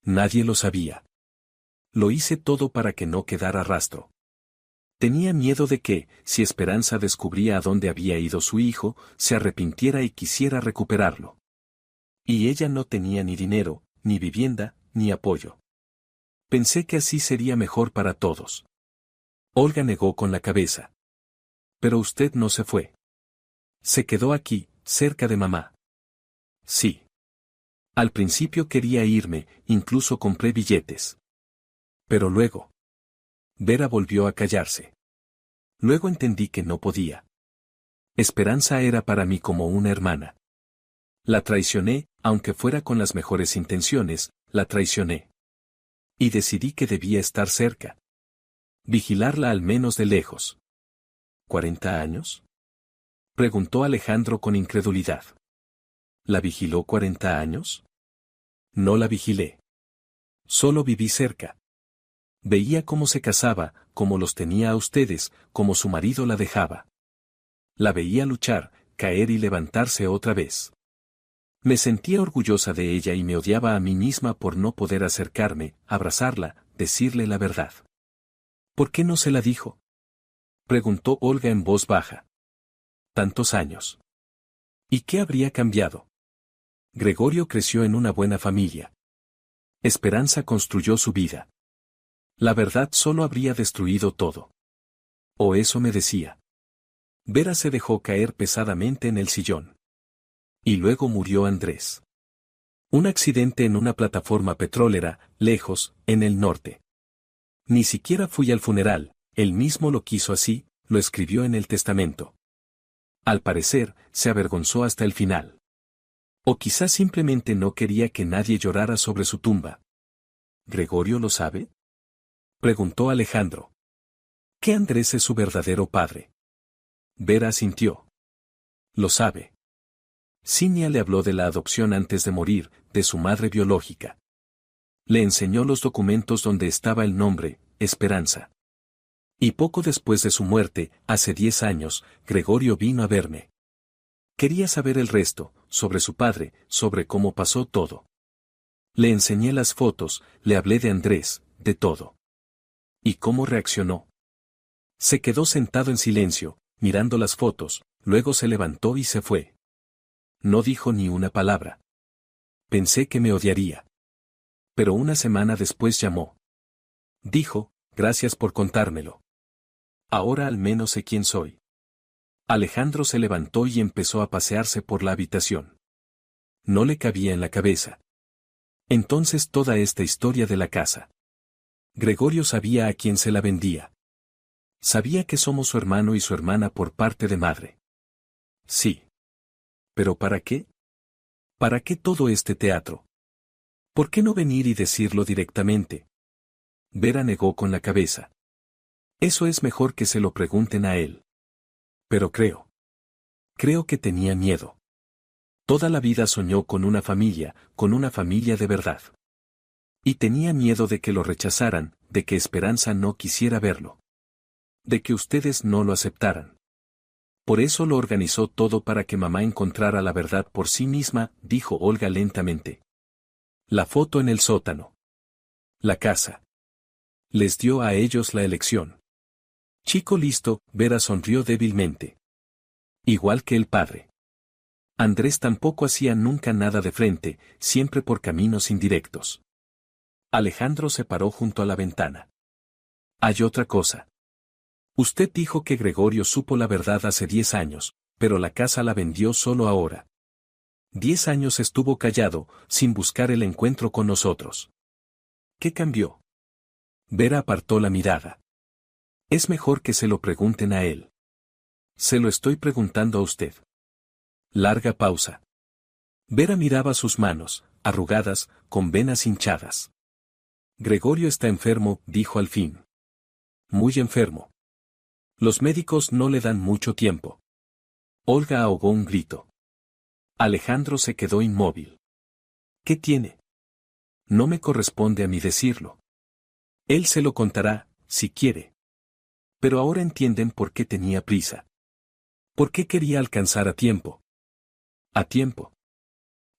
Nadie lo sabía. Lo hice todo para que no quedara rastro. Tenía miedo de que, si Esperanza descubría a dónde había ido su hijo, se arrepintiera y quisiera recuperarlo. Y ella no tenía ni dinero, ni vivienda, ni apoyo. Pensé que así sería mejor para todos. Olga negó con la cabeza. Pero usted no se fue. Se quedó aquí, cerca de mamá. Sí. Al principio quería irme, incluso compré billetes. Pero luego. Vera volvió a callarse. Luego entendí que no podía. Esperanza era para mí como una hermana. La traicioné, aunque fuera con las mejores intenciones, la traicioné. Y decidí que debía estar cerca. Vigilarla al menos de lejos. ¿40 años? Preguntó Alejandro con incredulidad. ¿La vigiló 40 años? No la vigilé. Solo viví cerca. Veía cómo se casaba, cómo los tenía a ustedes, cómo su marido la dejaba. La veía luchar, caer y levantarse otra vez. Me sentía orgullosa de ella y me odiaba a mí misma por no poder acercarme, abrazarla, decirle la verdad. ¿Por qué no se la dijo? Preguntó Olga en voz baja. Tantos años. ¿Y qué habría cambiado? Gregorio creció en una buena familia. Esperanza construyó su vida. La verdad solo habría destruido todo. O eso me decía. Vera se dejó caer pesadamente en el sillón. Y luego murió Andrés. Un accidente en una plataforma petrolera, lejos, en el norte. Ni siquiera fui al funeral, él mismo lo quiso así, lo escribió en el testamento. Al parecer, se avergonzó hasta el final. O quizás simplemente no quería que nadie llorara sobre su tumba. ¿Gregorio lo sabe? Preguntó Alejandro. ¿Que Andrés es su verdadero padre? Vera asintió. Lo sabe. Ciña le habló de la adopción antes de morir, de su madre biológica. Le enseñó los documentos donde estaba el nombre, Esperanza. Y poco después de su muerte, hace 10 años, Gregorio vino a verme. Quería saber el resto, sobre su padre, sobre cómo pasó todo. Le enseñé las fotos, le hablé de Andrés, de todo. ¿Y cómo reaccionó? Se quedó sentado en silencio, mirando las fotos, luego se levantó y se fue. No dijo ni una palabra. Pensé que me odiaría. Pero una semana después llamó. Dijo, gracias por contármelo. Ahora al menos sé quién soy. Alejandro se levantó y empezó a pasearse por la habitación. No le cabía en la cabeza. Entonces toda esta historia de la casa. Gregorio sabía a quién se la vendía. Sabía que somos su hermano y su hermana por parte de madre. Sí. ¿Pero para qué? ¿Para qué todo este teatro? ¿Por qué no venir y decirlo directamente? Vera negó con la cabeza. Eso es mejor que se lo pregunten a él. Pero creo que tenía miedo. Toda la vida soñó con una familia de verdad. Y tenía miedo de que lo rechazaran, de que Esperanza no quisiera verlo. De que ustedes no lo aceptaran. Por eso lo organizó todo para que mamá encontrara la verdad por sí misma, dijo Olga lentamente. La foto en el sótano. La casa. Les dio a ellos la elección. Chico listo, Vera sonrió débilmente. Igual que el padre. Andrés tampoco hacía nunca nada de frente, siempre por caminos indirectos. Alejandro se paró junto a la ventana. Hay otra cosa. Usted dijo que Gregorio supo la verdad hace 10 años, pero la casa la vendió solo ahora. 10 años estuvo callado, sin buscar el encuentro con nosotros. ¿Qué cambió? Vera apartó la mirada. Es mejor que se lo pregunten a él. Se lo estoy preguntando a usted. Larga pausa. Vera miraba sus manos, arrugadas, con venas hinchadas. Gregorio está enfermo, dijo al fin. Muy enfermo. Los médicos no le dan mucho tiempo. Olga ahogó un grito. Alejandro se quedó inmóvil. ¿Qué tiene? No me corresponde a mí decirlo. Él se lo contará, si quiere. Pero ahora entienden por qué tenía prisa. ¿Por qué quería alcanzar a tiempo? A tiempo.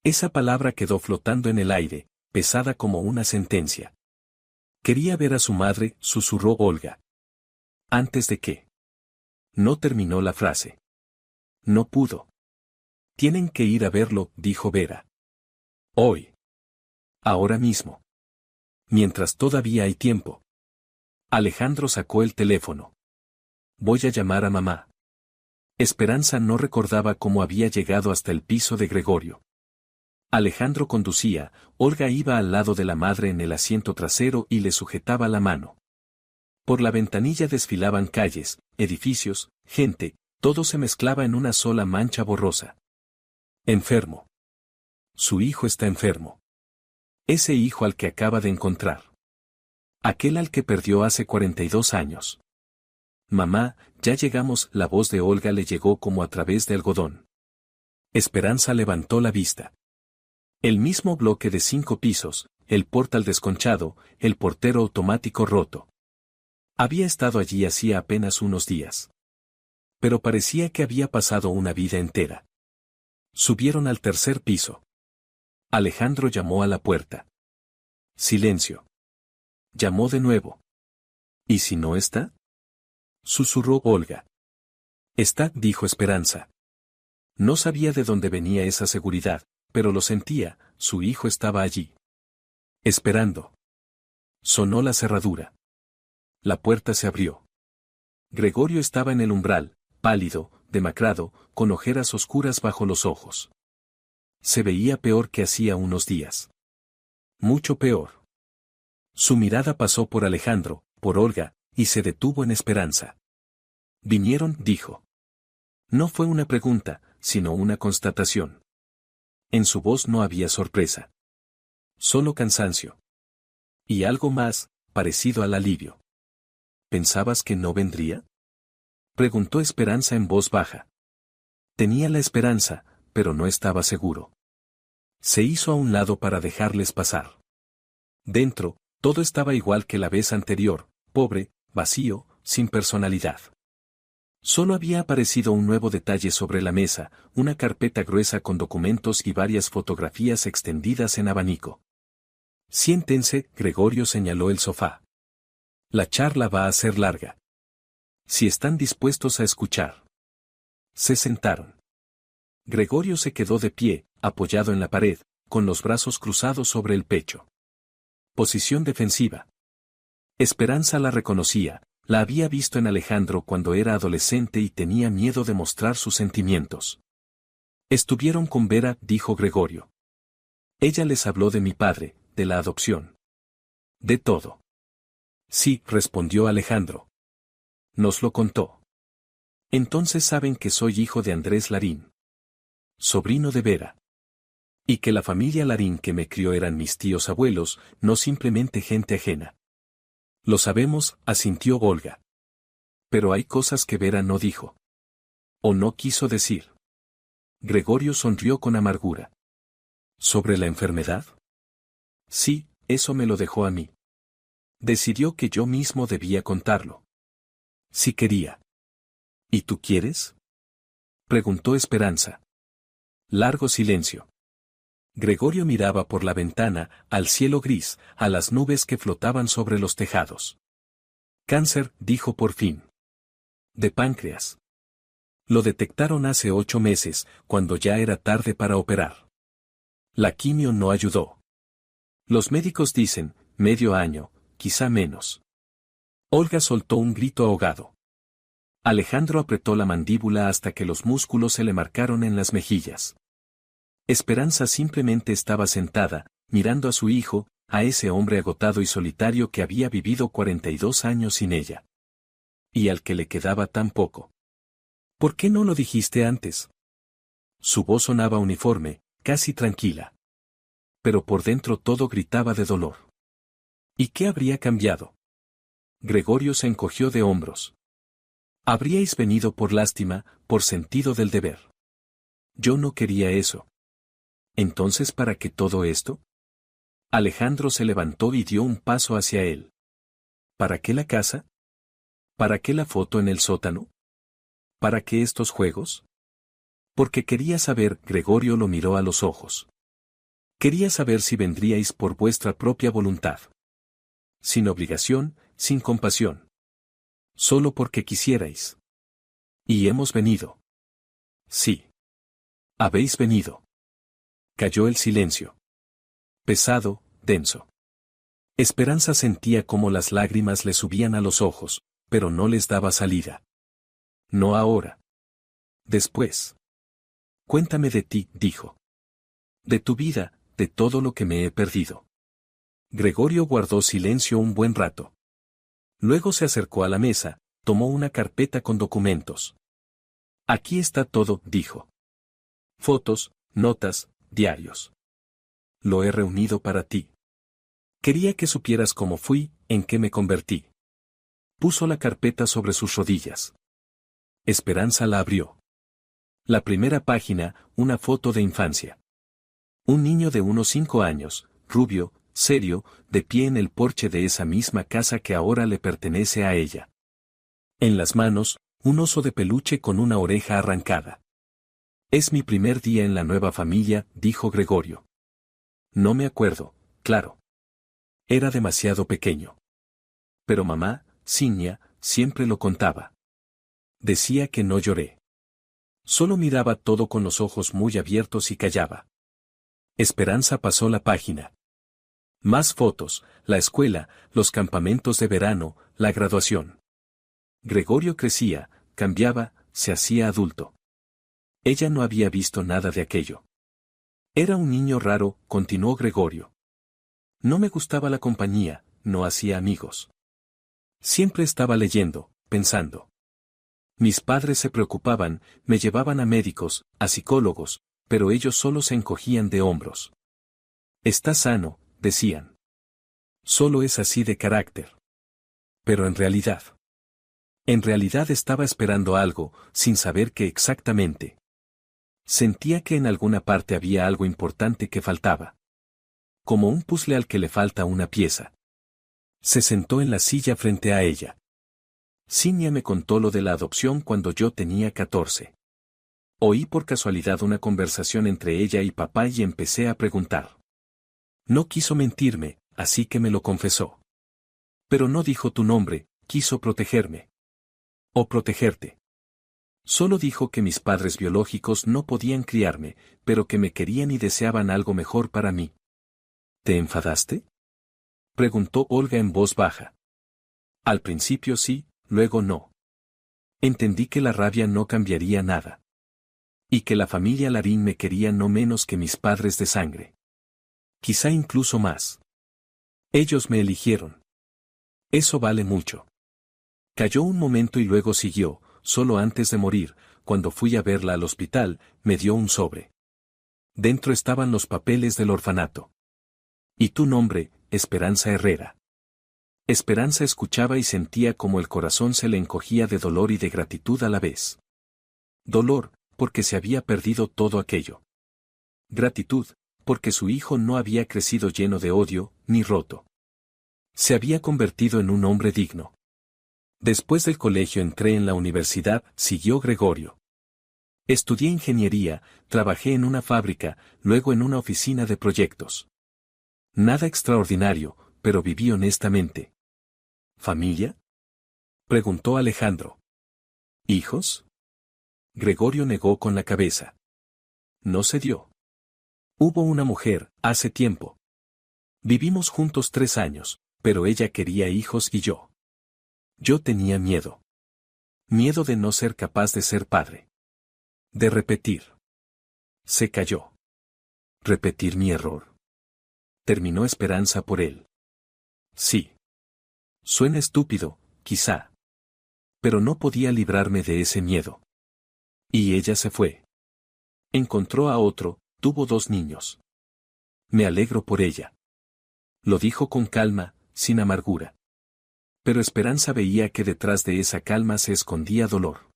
Esa palabra quedó flotando en el aire, pesada como una sentencia. Quería ver a su madre, susurró Olga. ¿Antes de qué? No terminó la frase. No pudo. Tienen que ir a verlo, dijo Vera. Hoy. Ahora mismo. Mientras todavía hay tiempo. Alejandro sacó el teléfono. Voy a llamar a mamá. Esperanza no recordaba cómo había llegado hasta el piso de Gregorio. Alejandro conducía, Olga iba al lado de la madre en el asiento trasero y le sujetaba la mano. Por la ventanilla desfilaban calles, edificios, gente, todo se mezclaba en una sola mancha borrosa. Enfermo. Su hijo está enfermo. Ese hijo al que acaba de encontrar. Aquel al que perdió hace 42 años. Mamá, ya llegamos, la voz de Olga le llegó como a través de algodón. Esperanza levantó la vista. El mismo bloque de 5 pisos, el portal desconchado, el portero automático roto. Había estado allí hacía apenas unos días. Pero parecía que había pasado una vida entera. Subieron al tercer piso. Alejandro llamó a la puerta. Silencio. Llamó de nuevo. ¿Y si no está? Susurró Olga. Está, dijo Esperanza. No sabía de dónde venía esa seguridad, pero lo sentía, su hijo estaba allí. Esperando. Sonó la cerradura. La puerta se abrió. Gregorio estaba en el umbral, pálido, demacrado, con ojeras oscuras bajo los ojos. Se veía peor que hacía unos días. Mucho peor. Su mirada pasó por Alejandro, por Olga, y se detuvo en Esperanza. Vinieron, dijo. No fue una pregunta, sino una constatación. En su voz no había sorpresa. Solo cansancio. Y algo más, parecido al alivio. ¿Pensabas que no vendría? Preguntó Esperanza en voz baja. Tenía la esperanza, pero no estaba seguro. Se hizo a un lado para dejarles pasar. Dentro, todo estaba igual que la vez anterior, pobre, vacío, sin personalidad. Solo había aparecido un nuevo detalle sobre la mesa, una carpeta gruesa con documentos y varias fotografías extendidas en abanico. Siéntense, Gregorio señaló el sofá. La charla va a ser larga. Si están dispuestos a escuchar. Se sentaron. Gregorio se quedó de pie, apoyado en la pared, con los brazos cruzados sobre el pecho. Posición defensiva. Esperanza la reconocía, la había visto en Alejandro cuando era adolescente y tenía miedo de mostrar sus sentimientos. Estuvieron con Vera, dijo Gregorio. Ella les habló de mi padre, de la adopción. De todo. Sí, respondió Alejandro. Nos lo contó. Entonces saben que soy hijo de Andrés Larín. Sobrino de Vera. Y que la familia Larín que me crió eran mis tíos abuelos, no simplemente gente ajena. Lo sabemos, asintió Olga. Pero hay cosas que Vera no dijo. O no quiso decir. Gregorio sonrió con amargura. ¿Sobre la enfermedad? Sí, eso me lo dejó a mí. Decidió que yo mismo debía contarlo. Si quería. ¿Y tú quieres? Preguntó Esperanza. Largo silencio. Gregorio miraba por la ventana, al cielo gris, a las nubes que flotaban sobre los tejados. Cáncer, dijo por fin. De páncreas. Lo detectaron hace 8 meses, cuando ya era tarde para operar. La quimio no ayudó. Los médicos dicen, medio año, quizá menos. Olga soltó un grito ahogado. Alejandro apretó la mandíbula hasta que los músculos se le marcaron en las mejillas. Esperanza simplemente estaba sentada, mirando a su hijo, a ese hombre agotado y solitario que había vivido 42 años sin ella. Y al que le quedaba tan poco. ¿Por qué no lo dijiste antes? Su voz sonaba uniforme, casi tranquila. Pero por dentro todo gritaba de dolor. ¿Y qué habría cambiado? Gregorio se encogió de hombros. Habríais venido por lástima, por sentido del deber. Yo no quería eso. ¿Entonces para qué todo esto? Alejandro se levantó y dio un paso hacia él. ¿Para qué la casa? ¿Para qué la foto en el sótano? ¿Para qué estos juegos? Porque quería saber, Gregorio lo miró a los ojos. Quería saber si vendríais por vuestra propia voluntad. Sin obligación, sin compasión. Solo porque quisierais. Y hemos venido. Sí. Habéis venido. Cayó el silencio. Pesado, denso. Esperanza sentía cómo las lágrimas le subían a los ojos, pero no les daba salida. No ahora. Después. Cuéntame de ti, dijo. De tu vida, de todo lo que me he perdido. Gregorio guardó silencio un buen rato. Luego se acercó a la mesa, tomó una carpeta con documentos. Aquí está todo, dijo. Fotos, notas, diarios. Lo he reunido para ti. Quería que supieras cómo fui, en qué me convertí. Puso la carpeta sobre sus rodillas. Esperanza la abrió. La primera página, una foto de infancia. Un niño de unos 5 años, rubio, serio, de pie en el porche de esa misma casa que ahora le pertenece a ella. En las manos, un oso de peluche con una oreja arrancada. Es mi primer día en la nueva familia, dijo Gregorio. No me acuerdo, claro. Era demasiado pequeño. Pero mamá, Ciña, siempre lo contaba. Decía que no lloré. Solo miraba todo con los ojos muy abiertos y callaba. Esperanza pasó la página. Más fotos, la escuela, los campamentos de verano, la graduación. Gregorio crecía, cambiaba, se hacía adulto. Ella no había visto nada de aquello. Era un niño raro, continuó Gregorio. No me gustaba la compañía, no hacía amigos. Siempre estaba leyendo, pensando. Mis padres se preocupaban, me llevaban a médicos, a psicólogos, pero ellos solo se encogían de hombros. Está sano, decían. Solo es así de carácter. Pero en realidad estaba esperando algo, sin saber qué exactamente. Sentía que en alguna parte había algo importante que faltaba. Como un puzzle al que le falta una pieza. Se sentó en la silla frente a ella. Ciña me contó lo de la adopción cuando yo tenía 14. Oí por casualidad una conversación entre ella y papá y empecé a preguntar. No quiso mentirme, así que me lo confesó. Pero no dijo tu nombre, quiso protegerme. O protegerte. Solo dijo que mis padres biológicos no podían criarme, pero que me querían y deseaban algo mejor para mí. ¿Te enfadaste? Preguntó Olga en voz baja. Al principio sí, luego no. Entendí que la rabia no cambiaría nada. Y que la familia Larín me quería no menos que mis padres de sangre. Quizá incluso más. Ellos me eligieron. Eso vale mucho. Calló un momento y luego siguió, solo antes de morir, cuando fui a verla al hospital, me dio un sobre. Dentro estaban los papeles del orfanato. Y tu nombre, Esperanza Herrera. Esperanza escuchaba y sentía como el corazón se le encogía de dolor y de gratitud a la vez. Dolor, porque se había perdido todo aquello. Gratitud, porque su hijo no había crecido lleno de odio, ni roto. Se había convertido en un hombre digno. Después del colegio entré en la universidad, siguió Gregorio. Estudié ingeniería, trabajé en una fábrica, luego en una oficina de proyectos. Nada extraordinario, pero viví honestamente. ¿Familia?, preguntó Alejandro. ¿Hijos? Gregorio negó con la cabeza. No se dio. Hubo una mujer, hace tiempo. Vivimos juntos 3 años, pero ella quería hijos y yo. Yo tenía miedo. Miedo de no ser capaz de ser padre. De repetir. Se calló. Repetir mi error. Terminó Esperanza por él. Sí. Suena estúpido, quizá. Pero no podía librarme de ese miedo. Y ella se fue. Encontró a otro, tuvo 2 niños. Me alegro por ella. Lo dijo con calma, sin amargura. Pero Esperanza veía que detrás de esa calma se escondía dolor.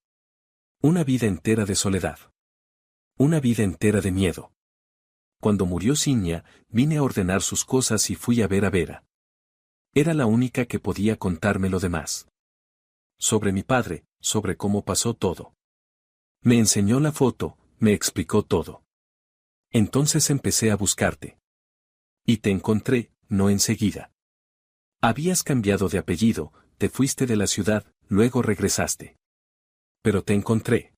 Una vida entera de soledad. Una vida entera de miedo. Cuando murió Ciña, vine a ordenar sus cosas y fui a ver a Vera. Era la única que podía contarme lo demás. Sobre mi padre, sobre cómo pasó todo. Me enseñó la foto, me explicó todo. Entonces empecé a buscarte. Y te encontré, no enseguida. Habías cambiado de apellido, te fuiste de la ciudad, luego regresaste. Pero te encontré.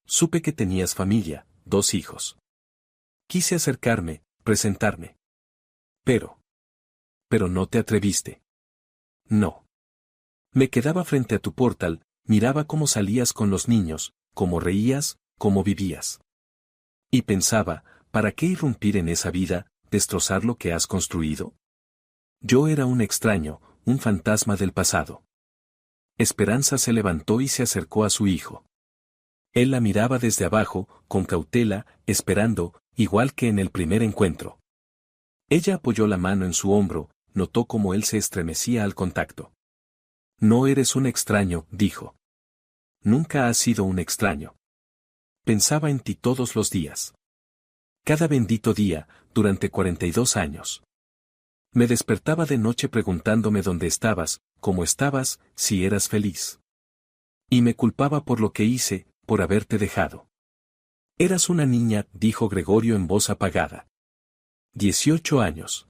Supe que tenías familia, 2 hijos. Quise acercarme, presentarme. Pero no te atreviste. No. Me quedaba frente a tu portal, miraba cómo salías con los niños, cómo reías, cómo vivías. Y pensaba, ¿para qué irrumpir en esa vida, destrozar lo que has construido? Yo era un extraño, un fantasma del pasado. Esperanza se levantó y se acercó a su hijo. Él la miraba desde abajo, con cautela, esperando, igual que en el primer encuentro. Ella apoyó la mano en su hombro, notó cómo él se estremecía al contacto. No eres un extraño, dijo. Nunca has sido un extraño. Pensaba en ti todos los días. Cada bendito día, durante 42 años. Me despertaba de noche preguntándome dónde estabas, cómo estabas, si eras feliz. Y me culpaba por lo que hice, por haberte dejado. Eras una niña, dijo Gregorio en voz apagada. 18 años.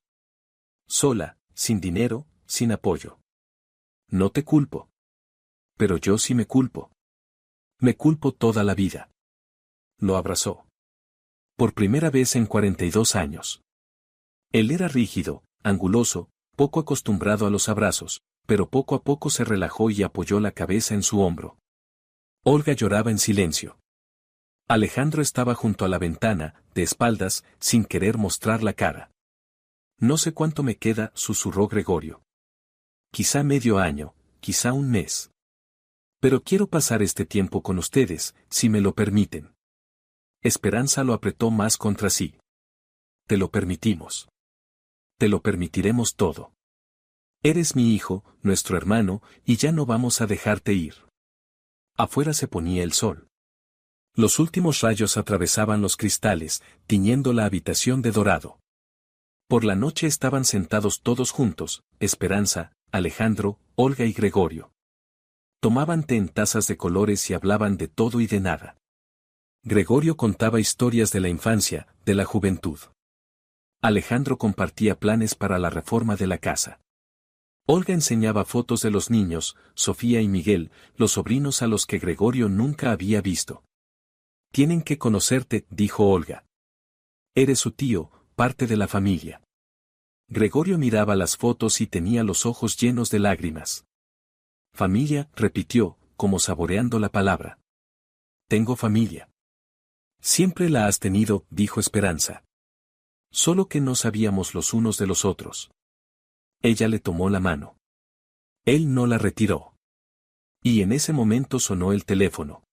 Sola, sin dinero, sin apoyo. No te culpo. Pero yo sí me culpo. Me culpo toda la vida. Lo abrazó. Por primera vez en 42 años. Él era rígido, anguloso, poco acostumbrado a los abrazos, pero poco a poco se relajó y apoyó la cabeza en su hombro. Olga lloraba en silencio. Alejandro estaba junto a la ventana, de espaldas, sin querer mostrar la cara. No sé cuánto me queda, susurró Gregorio. Quizá medio año, quizá un mes. Pero quiero pasar este tiempo con ustedes, si me lo permiten. Esperanza lo apretó más contra sí. Te lo permitimos. Te lo permitiremos todo. Eres mi hijo, nuestro hermano, y ya no vamos a dejarte ir. Afuera se ponía el sol. Los últimos rayos atravesaban los cristales, tiñendo la habitación de dorado. Por la noche estaban sentados todos juntos, Esperanza, Alejandro, Olga y Gregorio. Tomaban té en tazas de colores y hablaban de todo y de nada. Gregorio contaba historias de la infancia, de la juventud. Alejandro compartía planes para la reforma de la casa. Olga enseñaba fotos de los niños, Sofía y Miguel, los sobrinos a los que Gregorio nunca había visto. Tienen que conocerte, dijo Olga. Eres su tío, parte de la familia. Gregorio miraba las fotos y tenía los ojos llenos de lágrimas. Familia, repitió, como saboreando la palabra. Tengo familia. Siempre la has tenido, dijo Esperanza. Solo que no sabíamos los unos de los otros. Ella le tomó la mano. Él no la retiró. Y en ese momento sonó el teléfono.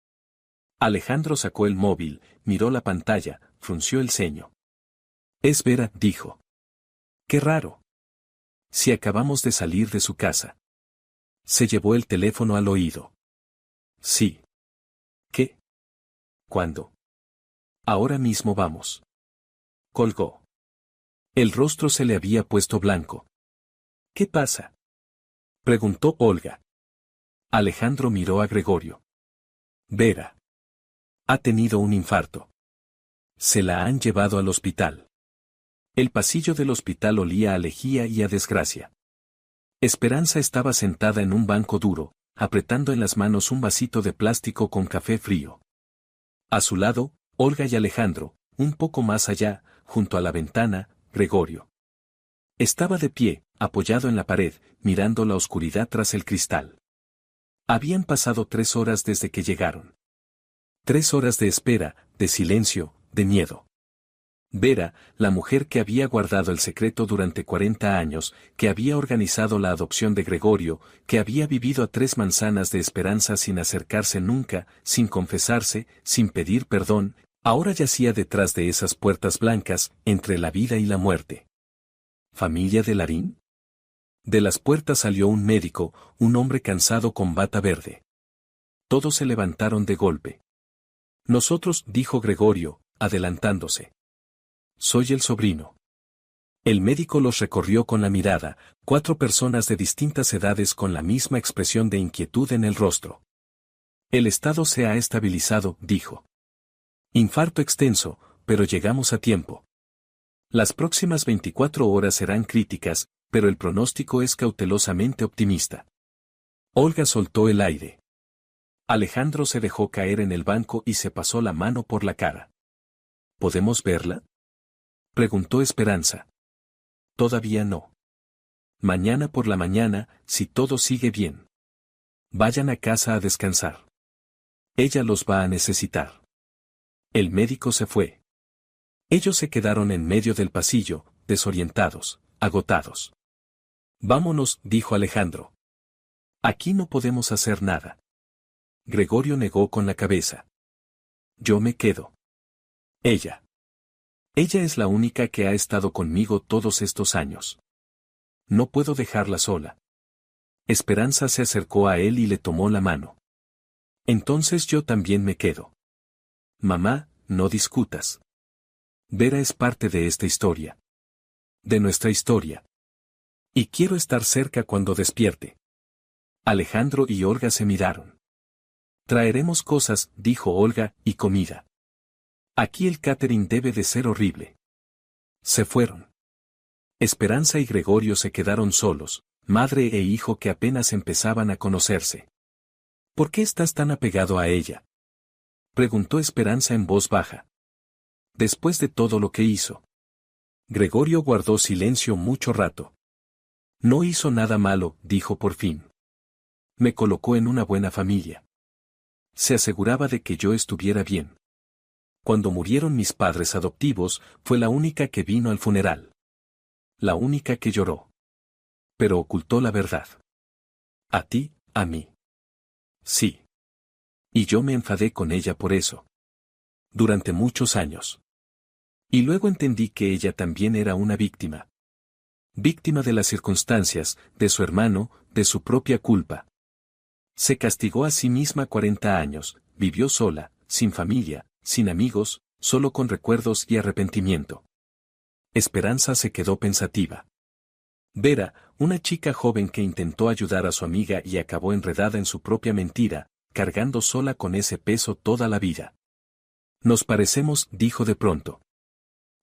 Alejandro sacó el móvil, miró la pantalla, frunció el ceño. Es Vera, dijo. Qué raro. Si acabamos de salir de su casa. Se llevó el teléfono al oído. Sí. ¿Qué? ¿Cuándo? Ahora mismo vamos. Colgó. El rostro se le había puesto blanco. ¿Qué pasa?, preguntó Olga. Alejandro miró a Gregorio. Vera. Ha tenido un infarto. Se la han llevado al hospital. El pasillo del hospital olía a lejía y a desgracia. Esperanza estaba sentada en un banco duro, apretando en las manos un vasito de plástico con café frío. A su lado, Olga y Alejandro, un poco más allá, junto a la ventana, Gregorio. Estaba de pie, apoyado en la pared, mirando la oscuridad tras el cristal. Habían pasado 3 horas desde que llegaron. 3 horas de espera, de silencio, de miedo. Vera, la mujer que había guardado el secreto durante 40 años, que había organizado la adopción de Gregorio, que había vivido a 3 manzanas de Esperanza sin acercarse nunca, sin confesarse, sin pedir perdón, ahora yacía detrás de esas puertas blancas, entre la vida y la muerte. ¿Familia de Larín? De las puertas salió un médico, un hombre cansado con bata verde. Todos se levantaron de golpe. Nosotros, dijo Gregorio, adelantándose. Soy el sobrino. El médico los recorrió con la mirada, 4 personas de distintas edades con la misma expresión de inquietud en el rostro. El estado se ha estabilizado, dijo. Infarto extenso, pero llegamos a tiempo. Las próximas 24 horas serán críticas, pero el pronóstico es cautelosamente optimista. Olga soltó el aire. Alejandro se dejó caer en el banco y se pasó la mano por la cara. ¿Podemos verla?, preguntó Esperanza. Todavía no. Mañana por la mañana, si todo sigue bien. Vayan a casa a descansar. Ella los va a necesitar. El médico se fue. Ellos se quedaron en medio del pasillo, desorientados, agotados. Vámonos, dijo Alejandro. Aquí no podemos hacer nada. Gregorio negó con la cabeza. Yo me quedo. Ella. Ella es la única que ha estado conmigo todos estos años. No puedo dejarla sola. Esperanza se acercó a él y le tomó la mano. Entonces yo también me quedo. Mamá, no discutas. Vera es parte de esta historia. De nuestra historia. Y quiero estar cerca cuando despierte. Alejandro y Olga se miraron. Traeremos cosas, dijo Olga, y comida. Aquí el catering debe de ser horrible. Se fueron. Esperanza y Gregorio se quedaron solos, madre e hijo que apenas empezaban a conocerse. ¿Por qué estás tan apegado a ella?, preguntó Esperanza en voz baja. Después de todo lo que hizo. Gregorio guardó silencio mucho rato. No hizo nada malo, dijo por fin. Me colocó en una buena familia. Se aseguraba de que yo estuviera bien. Cuando murieron mis padres adoptivos, fue la única que vino al funeral. La única que lloró. Pero ocultó la verdad. A ti, a mí. Sí. Y yo me enfadé con ella por eso. Durante muchos años. Y luego entendí que ella también era una víctima. Víctima de las circunstancias, de su hermano, de su propia culpa. Se castigó a sí misma 40 años, vivió sola, sin familia, sin amigos, solo con recuerdos y arrepentimiento. Esperanza se quedó pensativa. Vera, una chica joven que intentó ayudar a su amiga y acabó enredada en su propia mentira, cargando sola con ese peso toda la vida. Nos parecemos, dijo de pronto.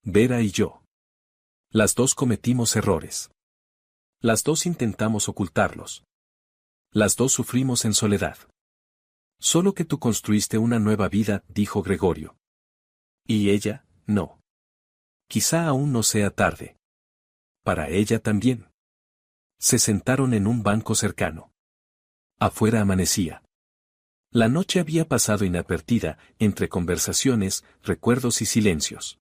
Vera y yo. Las dos cometimos errores. Las dos intentamos ocultarlos. Las dos sufrimos en soledad. Solo que tú construiste una nueva vida, dijo Gregorio. Y ella, no. Quizá aún no sea tarde. Para ella también. Se sentaron en un banco cercano. Afuera amanecía. La noche había pasado inadvertida, entre conversaciones, recuerdos y silencios.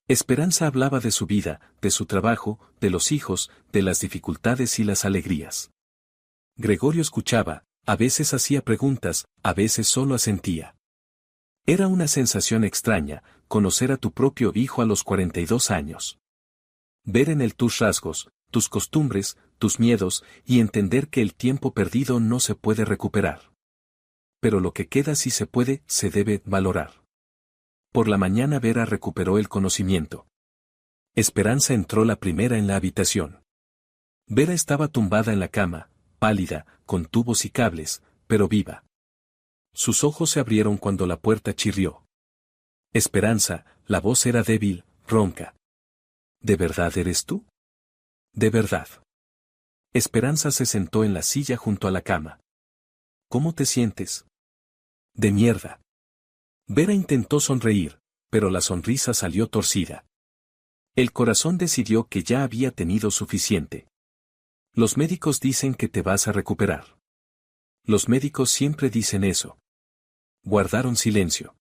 Esperanza hablaba de su vida, de su trabajo, de los hijos, de las dificultades y las alegrías. Gregorio escuchaba, a veces hacía preguntas, a veces solo asentía. Era una sensación extraña, conocer a tu propio hijo a los 42 años. Ver en él tus rasgos, tus costumbres, tus miedos, y entender que el tiempo perdido no se puede recuperar. Pero lo que queda si se puede, se debe valorar. Por la mañana Vera recuperó el conocimiento. Esperanza entró la primera en la habitación. Vera estaba tumbada en la cama, pálida, con tubos y cables, pero viva. Sus ojos se abrieron cuando la puerta chirrió. Esperanza, la voz era débil, ronca. ¿De verdad eres tú? De verdad. Esperanza se sentó en la silla junto a la cama. ¿Cómo te sientes? De mierda. Vera intentó sonreír, pero la sonrisa salió torcida. El corazón decidió que ya había tenido suficiente. Los médicos dicen que te vas a recuperar. Los médicos siempre dicen eso. Guardaron silencio.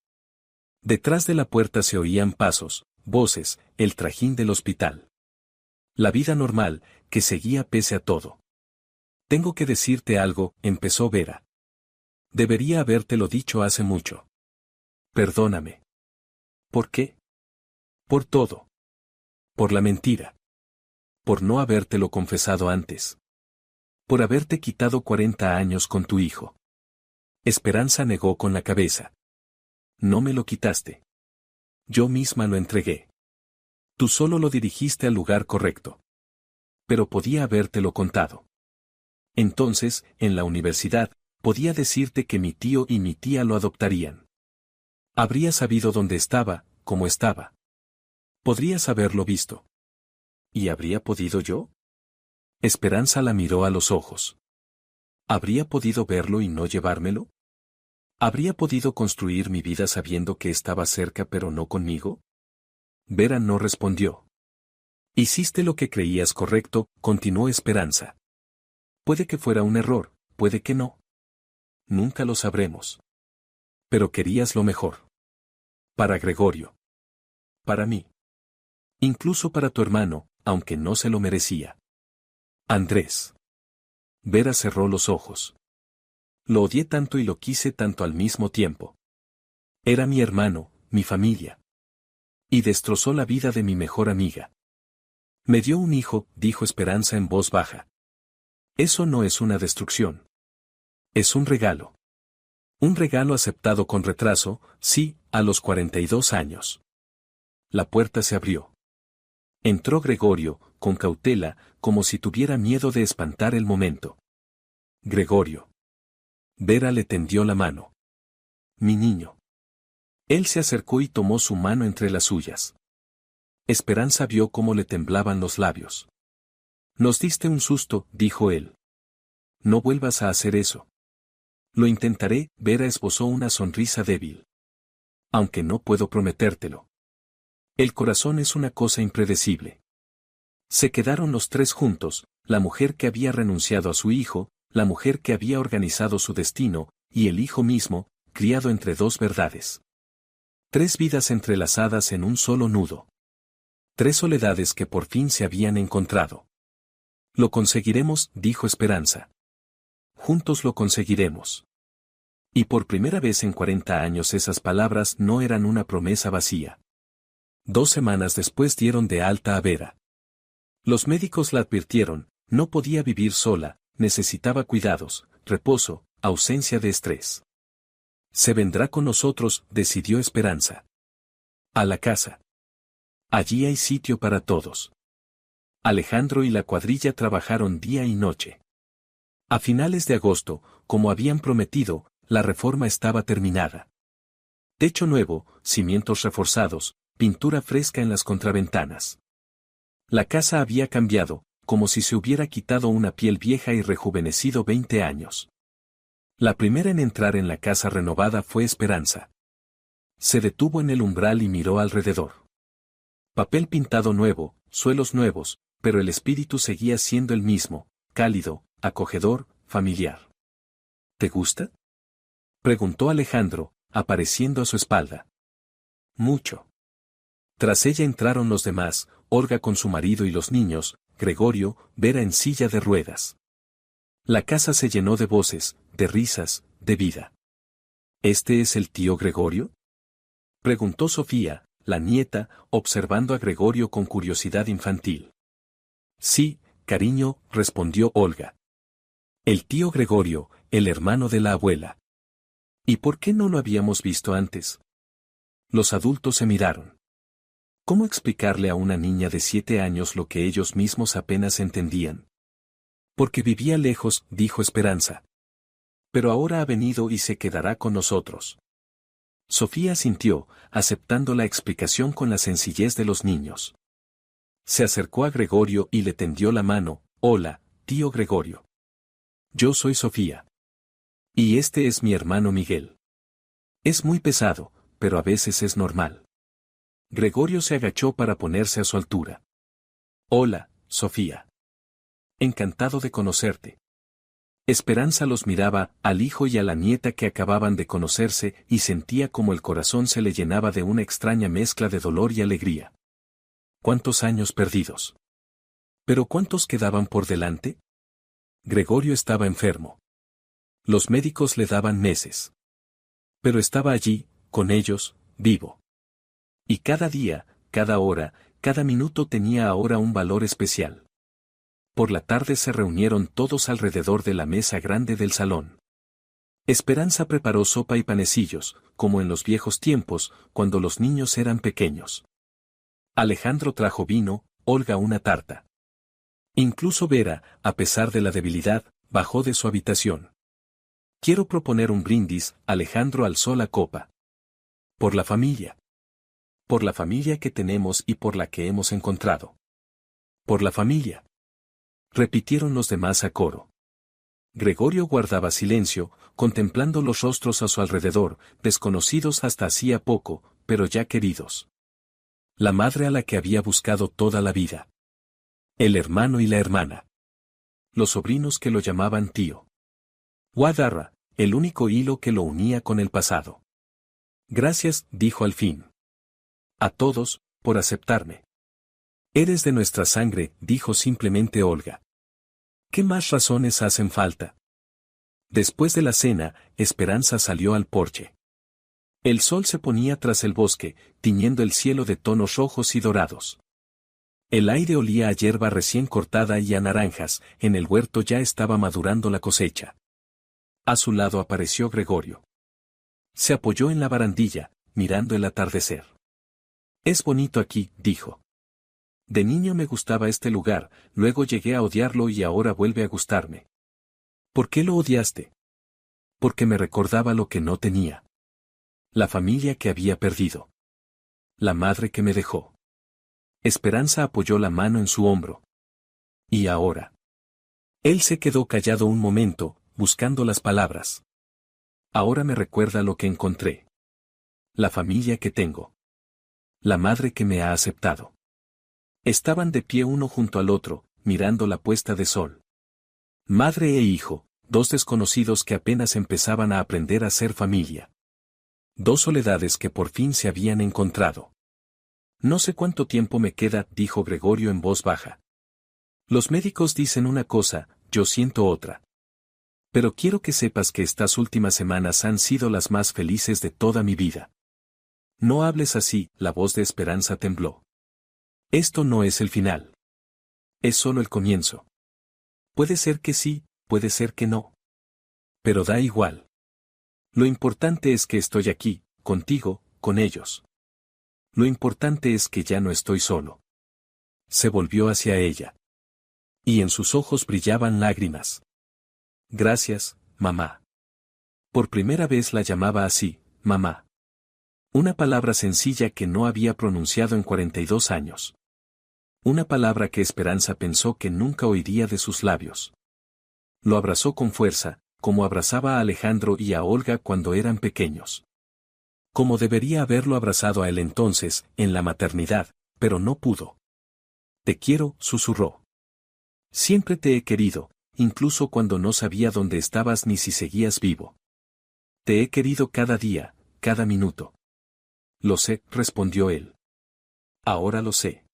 Detrás de la puerta se oían pasos, voces, el trajín del hospital. La vida normal, que seguía pese a todo. Tengo que decirte algo, empezó Vera. Debería habértelo dicho hace mucho. Perdóname. ¿Por qué? Por todo. Por la mentira. Por no habértelo confesado antes. Por haberte quitado 40 años con tu hijo. Esperanza negó con la cabeza. No me lo quitaste. Yo misma lo entregué. Tú solo lo dirigiste al lugar correcto. Pero podía habértelo contado. Entonces, en la universidad, podía decirte que mi tío y mi tía lo adoptarían. Habría sabido dónde estaba, cómo estaba. Podrías haberlo visto. ¿Y habría podido yo? Esperanza la miró a los ojos. ¿Habría podido verlo y no llevármelo? ¿Habría podido construir mi vida sabiendo que estaba cerca pero no conmigo? Vera no respondió. Hiciste lo que creías correcto, continuó Esperanza. Puede que fuera un error, puede que no. Nunca lo sabremos. Pero querías lo mejor. Para Gregorio. Para mí. Incluso para tu hermano, aunque no se lo merecía. Andrés. Vera cerró los ojos. Lo odié tanto y lo quise tanto al mismo tiempo. Era mi hermano, mi familia. Y destrozó la vida de mi mejor amiga. Me dio un hijo, dijo Esperanza en voz baja. Eso no es una destrucción. Es un regalo. Un regalo aceptado con retraso, sí, a los 42 años. La puerta se abrió. Entró Gregorio, con cautela, como si tuviera miedo de espantar el momento. Gregorio. Vera le tendió la mano. Mi niño. Él se acercó y tomó su mano entre las suyas. Esperanza vio cómo le temblaban los labios. Nos diste un susto, dijo él. No vuelvas a hacer eso. Lo intentaré, Vera esbozó una sonrisa débil. Aunque no puedo prometértelo. El corazón es una cosa impredecible. Se quedaron los tres juntos, la mujer que había renunciado a su hijo, la mujer que había organizado su destino, y el hijo mismo, criado entre dos verdades. Tres vidas entrelazadas en un solo nudo. Tres soledades que por fin se habían encontrado. Lo conseguiremos, dijo Esperanza. Juntos lo conseguiremos. Y por primera vez en 40 años esas palabras no eran una promesa vacía. 2 semanas después dieron de alta a Vera. Los médicos la advirtieron, no podía vivir sola, necesitaba cuidados, reposo, ausencia de estrés. Se vendrá con nosotros, decidió Esperanza. A la casa. Allí hay sitio para todos. Alejandro y la cuadrilla trabajaron día y noche. A finales de agosto, como habían prometido, la reforma estaba terminada. Techo nuevo, cimientos reforzados, pintura fresca en las contraventanas. La casa había cambiado, como si se hubiera quitado una piel vieja y rejuvenecido 20 años. La primera en entrar en la casa renovada fue Esperanza. Se detuvo en el umbral y miró alrededor. Papel pintado nuevo, suelos nuevos, pero el espíritu seguía siendo el mismo, cálido, acogedor, familiar. ¿Te gusta?, preguntó Alejandro, apareciendo a su espalda. Mucho. Tras ella entraron los demás, Olga con su marido y los niños, Gregorio, Vera en silla de ruedas. La casa se llenó de voces, de risas, de vida. ¿Este es el tío Gregorio?, preguntó Sofía, la nieta, observando a Gregorio con curiosidad infantil. Sí, cariño, respondió Olga. El tío Gregorio, el hermano de la abuela. ¿Y por qué no lo habíamos visto antes? Los adultos se miraron. ¿Cómo explicarle a una niña de 7 años lo que ellos mismos apenas entendían? Porque vivía lejos, dijo Esperanza. Pero ahora ha venido y se quedará con nosotros. Sofía asintió, aceptando la explicación con la sencillez de los niños. Se acercó a Gregorio y le tendió la mano. Hola, tío Gregorio. Yo soy Sofía. Y este es mi hermano Miguel. Es muy pesado, pero a veces es normal. Gregorio se agachó para ponerse a su altura. Hola, Sofía. Encantado de conocerte. Esperanza los miraba, al hijo y a la nieta que acababan de conocerse, y sentía como el corazón se le llenaba de una extraña mezcla de dolor y alegría. ¿Cuántos años perdidos? ¿Pero cuántos quedaban por delante? Gregorio estaba enfermo. Los médicos le daban meses. Pero estaba allí, con ellos, vivo. Y cada día, cada hora, cada minuto tenía ahora un valor especial. Por la tarde se reunieron todos alrededor de la mesa grande del salón. Esperanza preparó sopa y panecillos, como en los viejos tiempos, cuando los niños eran pequeños. Alejandro trajo vino, Olga una tarta. Incluso Vera, a pesar de la debilidad, bajó de su habitación. Quiero proponer un brindis, Alejandro alzó la copa. Por la familia. Por la familia que tenemos y por la que hemos encontrado. Por la familia. Repitieron los demás a coro. Gregorio guardaba silencio, contemplando los rostros a su alrededor, desconocidos hasta hacía poco, pero ya queridos. La madre a la que había buscado toda la vida. El hermano y la hermana. Los sobrinos que lo llamaban tío. Guadarra, el único hilo que lo unía con el pasado. Gracias, dijo al fin. A todos, por aceptarme. Eres de nuestra sangre, dijo simplemente Olga. ¿Qué más razones hacen falta? Después de la cena, Esperanza salió al porche. El sol se ponía tras el bosque, tiñendo el cielo de tonos rojos y dorados. El aire olía a hierba recién cortada y a naranjas, en el huerto ya estaba madurando la cosecha. A su lado apareció Gregorio. Se apoyó en la barandilla, mirando el atardecer. Es bonito aquí, dijo. De niño me gustaba este lugar, luego llegué a odiarlo y ahora vuelve a gustarme. ¿Por qué lo odiaste? Porque me recordaba lo que no tenía. La familia que había perdido. La madre que me dejó. Esperanza apoyó la mano en su hombro. ¿Y ahora? Él se quedó callado un momento, buscando las palabras. Ahora me recuerda lo que encontré. La familia que tengo. La madre que me ha aceptado. Estaban de pie uno junto al otro, mirando la puesta de sol. Madre e hijo, dos desconocidos que apenas empezaban a aprender a ser familia. Dos soledades que por fin se habían encontrado. No sé cuánto tiempo me queda, dijo Gregorio en voz baja. Los médicos dicen una cosa, yo siento otra. Pero quiero que sepas que estas últimas semanas han sido las más felices de toda mi vida. No hables así, la voz de Esperanza tembló. Esto no es el final. Es solo el comienzo. Puede ser que sí, puede ser que no. Pero da igual. Lo importante es que estoy aquí, contigo, con ellos. Lo importante es que ya no estoy solo. Se volvió hacia ella. Y en sus ojos brillaban lágrimas. Gracias, mamá. Por primera vez la llamaba así, mamá. Una palabra sencilla que no había pronunciado en 42 años. Una palabra que Esperanza pensó que nunca oiría de sus labios. Lo abrazó con fuerza, como abrazaba a Alejandro y a Olga cuando eran pequeños. Como debería haberlo abrazado a él entonces, en la maternidad, pero no pudo. Te quiero, susurró. Siempre te he querido, incluso cuando no sabía dónde estabas ni si seguías vivo. Te he querido cada día, cada minuto. Lo sé, respondió él. Ahora lo sé.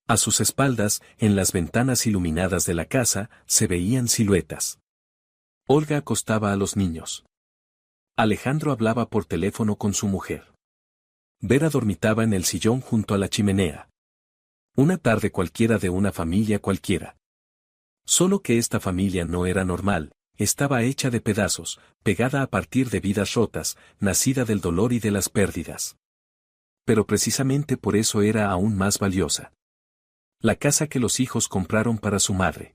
A sus espaldas, en las ventanas iluminadas de la casa, se veían siluetas. Olga acostaba a los niños. Alejandro hablaba por teléfono con su mujer. Vera dormitaba en el sillón junto a la chimenea. Una tarde cualquiera de una familia cualquiera. Solo que esta familia no era normal, estaba hecha de pedazos, pegada a partir de vidas rotas, nacida del dolor y de las pérdidas. Pero precisamente por eso era aún más valiosa. La casa que los hijos compraron para su madre.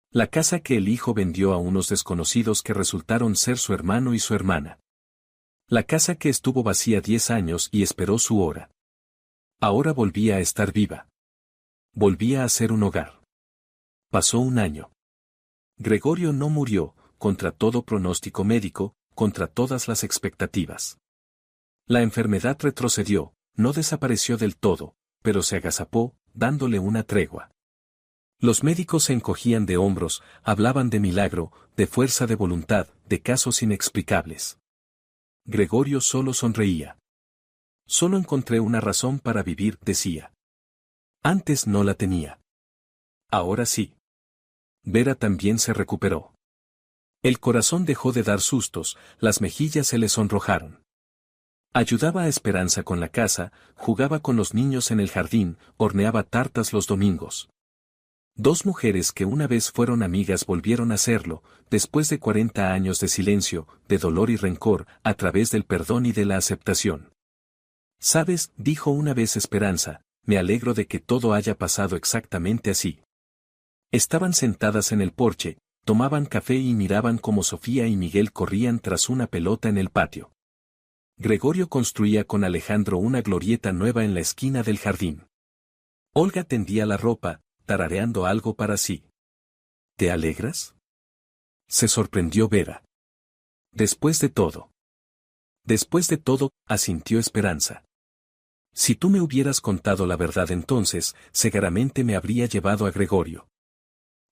La casa que el hijo vendió a unos desconocidos que resultaron ser su hermano y su hermana. La casa que estuvo vacía 10 años y esperó su hora. Ahora volvía a estar viva. Volvía a ser un hogar. Pasó un año. Gregorio no murió, contra todo pronóstico médico, contra todas las expectativas. La enfermedad retrocedió, no desapareció del todo, pero se agazapó, dándole una tregua. Los médicos se encogían de hombros, hablaban de milagro, de fuerza de voluntad, de casos inexplicables. Gregorio solo sonreía. Solo encontré una razón para vivir, decía. Antes no la tenía. Ahora sí. Vera también se recuperó. El corazón dejó de dar sustos, las mejillas se le sonrojaron. Ayudaba a Esperanza con la casa, jugaba con los niños en el jardín, horneaba tartas los domingos. Dos mujeres que una vez fueron amigas volvieron a serlo, después de 40 años de silencio, de dolor y rencor, a través del perdón y de la aceptación. «¿Sabes?», dijo una vez Esperanza, «me alegro de que todo haya pasado exactamente así». Estaban sentadas en el porche, tomaban café y miraban cómo Sofía y Miguel corrían tras una pelota en el patio. Gregorio construía con Alejandro una glorieta nueva en la esquina del jardín. Olga tendía la ropa, tarareando algo para sí. «¿Te alegras?», se sorprendió Vera. Después de todo, asintió Esperanza. Si tú me hubieras contado la verdad entonces, seguramente me habría llevado a Gregorio.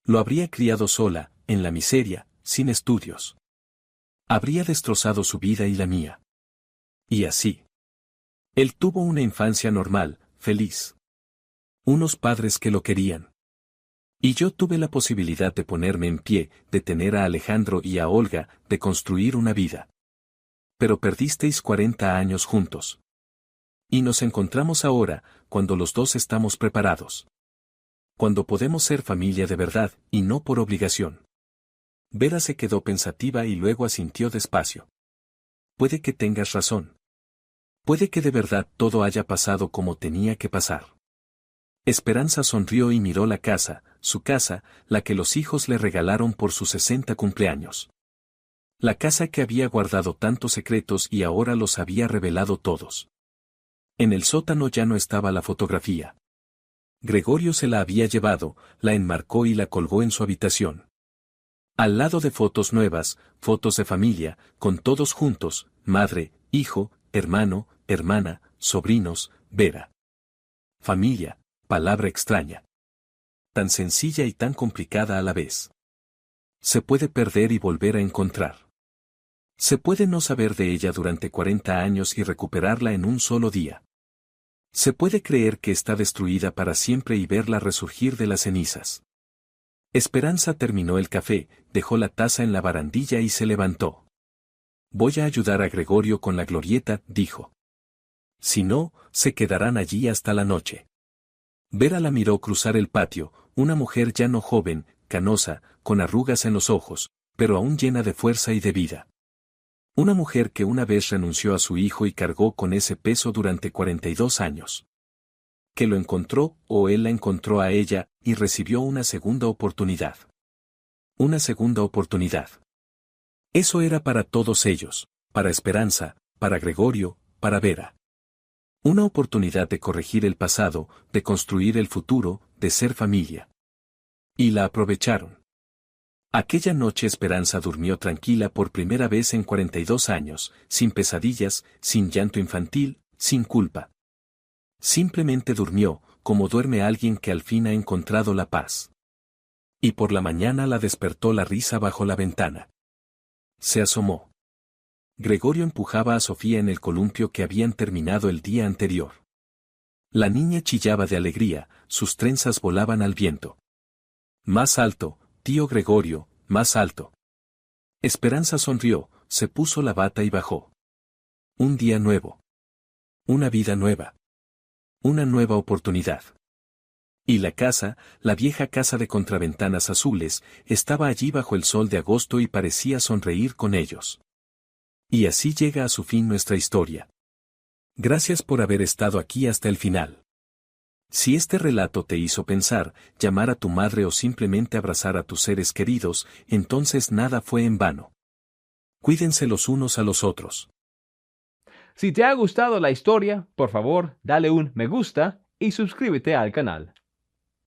Lo habría criado sola, en la miseria, sin estudios. Habría destrozado su vida y la mía. Y así. Él tuvo una infancia normal, feliz. Unos padres que lo querían. Y yo tuve la posibilidad de ponerme en pie, de tener a Alejandro y a Olga, de construir una vida. Pero perdisteis 40 años juntos. Y nos encontramos ahora, cuando los dos estamos preparados. Cuando podemos ser familia de verdad, y no por obligación. Vera se quedó pensativa y luego asintió despacio. Puede que tengas razón. Puede que de verdad todo haya pasado como tenía que pasar. Esperanza sonrió y miró la casa, su casa, la que los hijos le regalaron por sus 60 cumpleaños. La casa que había guardado tantos secretos y ahora los había revelado todos. En el sótano ya no estaba la fotografía. Gregorio se la había llevado, la enmarcó y la colgó en su habitación. Al lado de fotos nuevas, fotos de familia, con todos juntos, madre, hijo, hermano, hermana, sobrinos, Vera. Familia, palabra extraña. Tan sencilla y tan complicada a la vez. Se puede perder y volver a encontrar. Se puede no saber de ella durante 40 años y recuperarla en un solo día. Se puede creer que está destruida para siempre y verla resurgir de las cenizas. Esperanza terminó el café, dejó la taza en la barandilla y se levantó. Voy a ayudar a Gregorio con la glorieta, dijo. Si no, se quedarán allí hasta la noche. Vera la miró cruzar el patio, una mujer ya no joven, canosa, con arrugas en los ojos, pero aún llena de fuerza y de vida. Una mujer que una vez renunció a su hijo y cargó con ese peso durante 42 años. Que lo encontró, o él la encontró a ella, y recibió una segunda oportunidad. Una segunda oportunidad. Eso era para todos ellos, para Esperanza, para Gregorio, para Vera. Una oportunidad de corregir el pasado, de construir el futuro, de ser familia. Y la aprovecharon. Aquella noche Esperanza durmió tranquila por primera vez en 42 años, sin pesadillas, sin llanto infantil, sin culpa. Simplemente durmió, como duerme alguien que al fin ha encontrado la paz. Y por la mañana la despertó la risa bajo la ventana. Se asomó. Gregorio empujaba a Sofía en el columpio que habían terminado el día anterior. La niña chillaba de alegría, sus trenzas volaban al viento. Más alto, tío Gregorio, más alto. Esperanza sonrió, se puso la bata y bajó. Un día nuevo. Una vida nueva. Una nueva oportunidad. Y la casa, la vieja casa de contraventanas azules, estaba allí bajo el sol de agosto y parecía sonreír con ellos. Y así llega a su fin nuestra historia. Gracias por haber estado aquí hasta el final. Si este relato te hizo pensar, llamar a tu madre o simplemente abrazar a tus seres queridos, entonces nada fue en vano. Cuídense los unos a los otros. Si te ha gustado la historia, por favor, dale un me gusta y suscríbete al canal.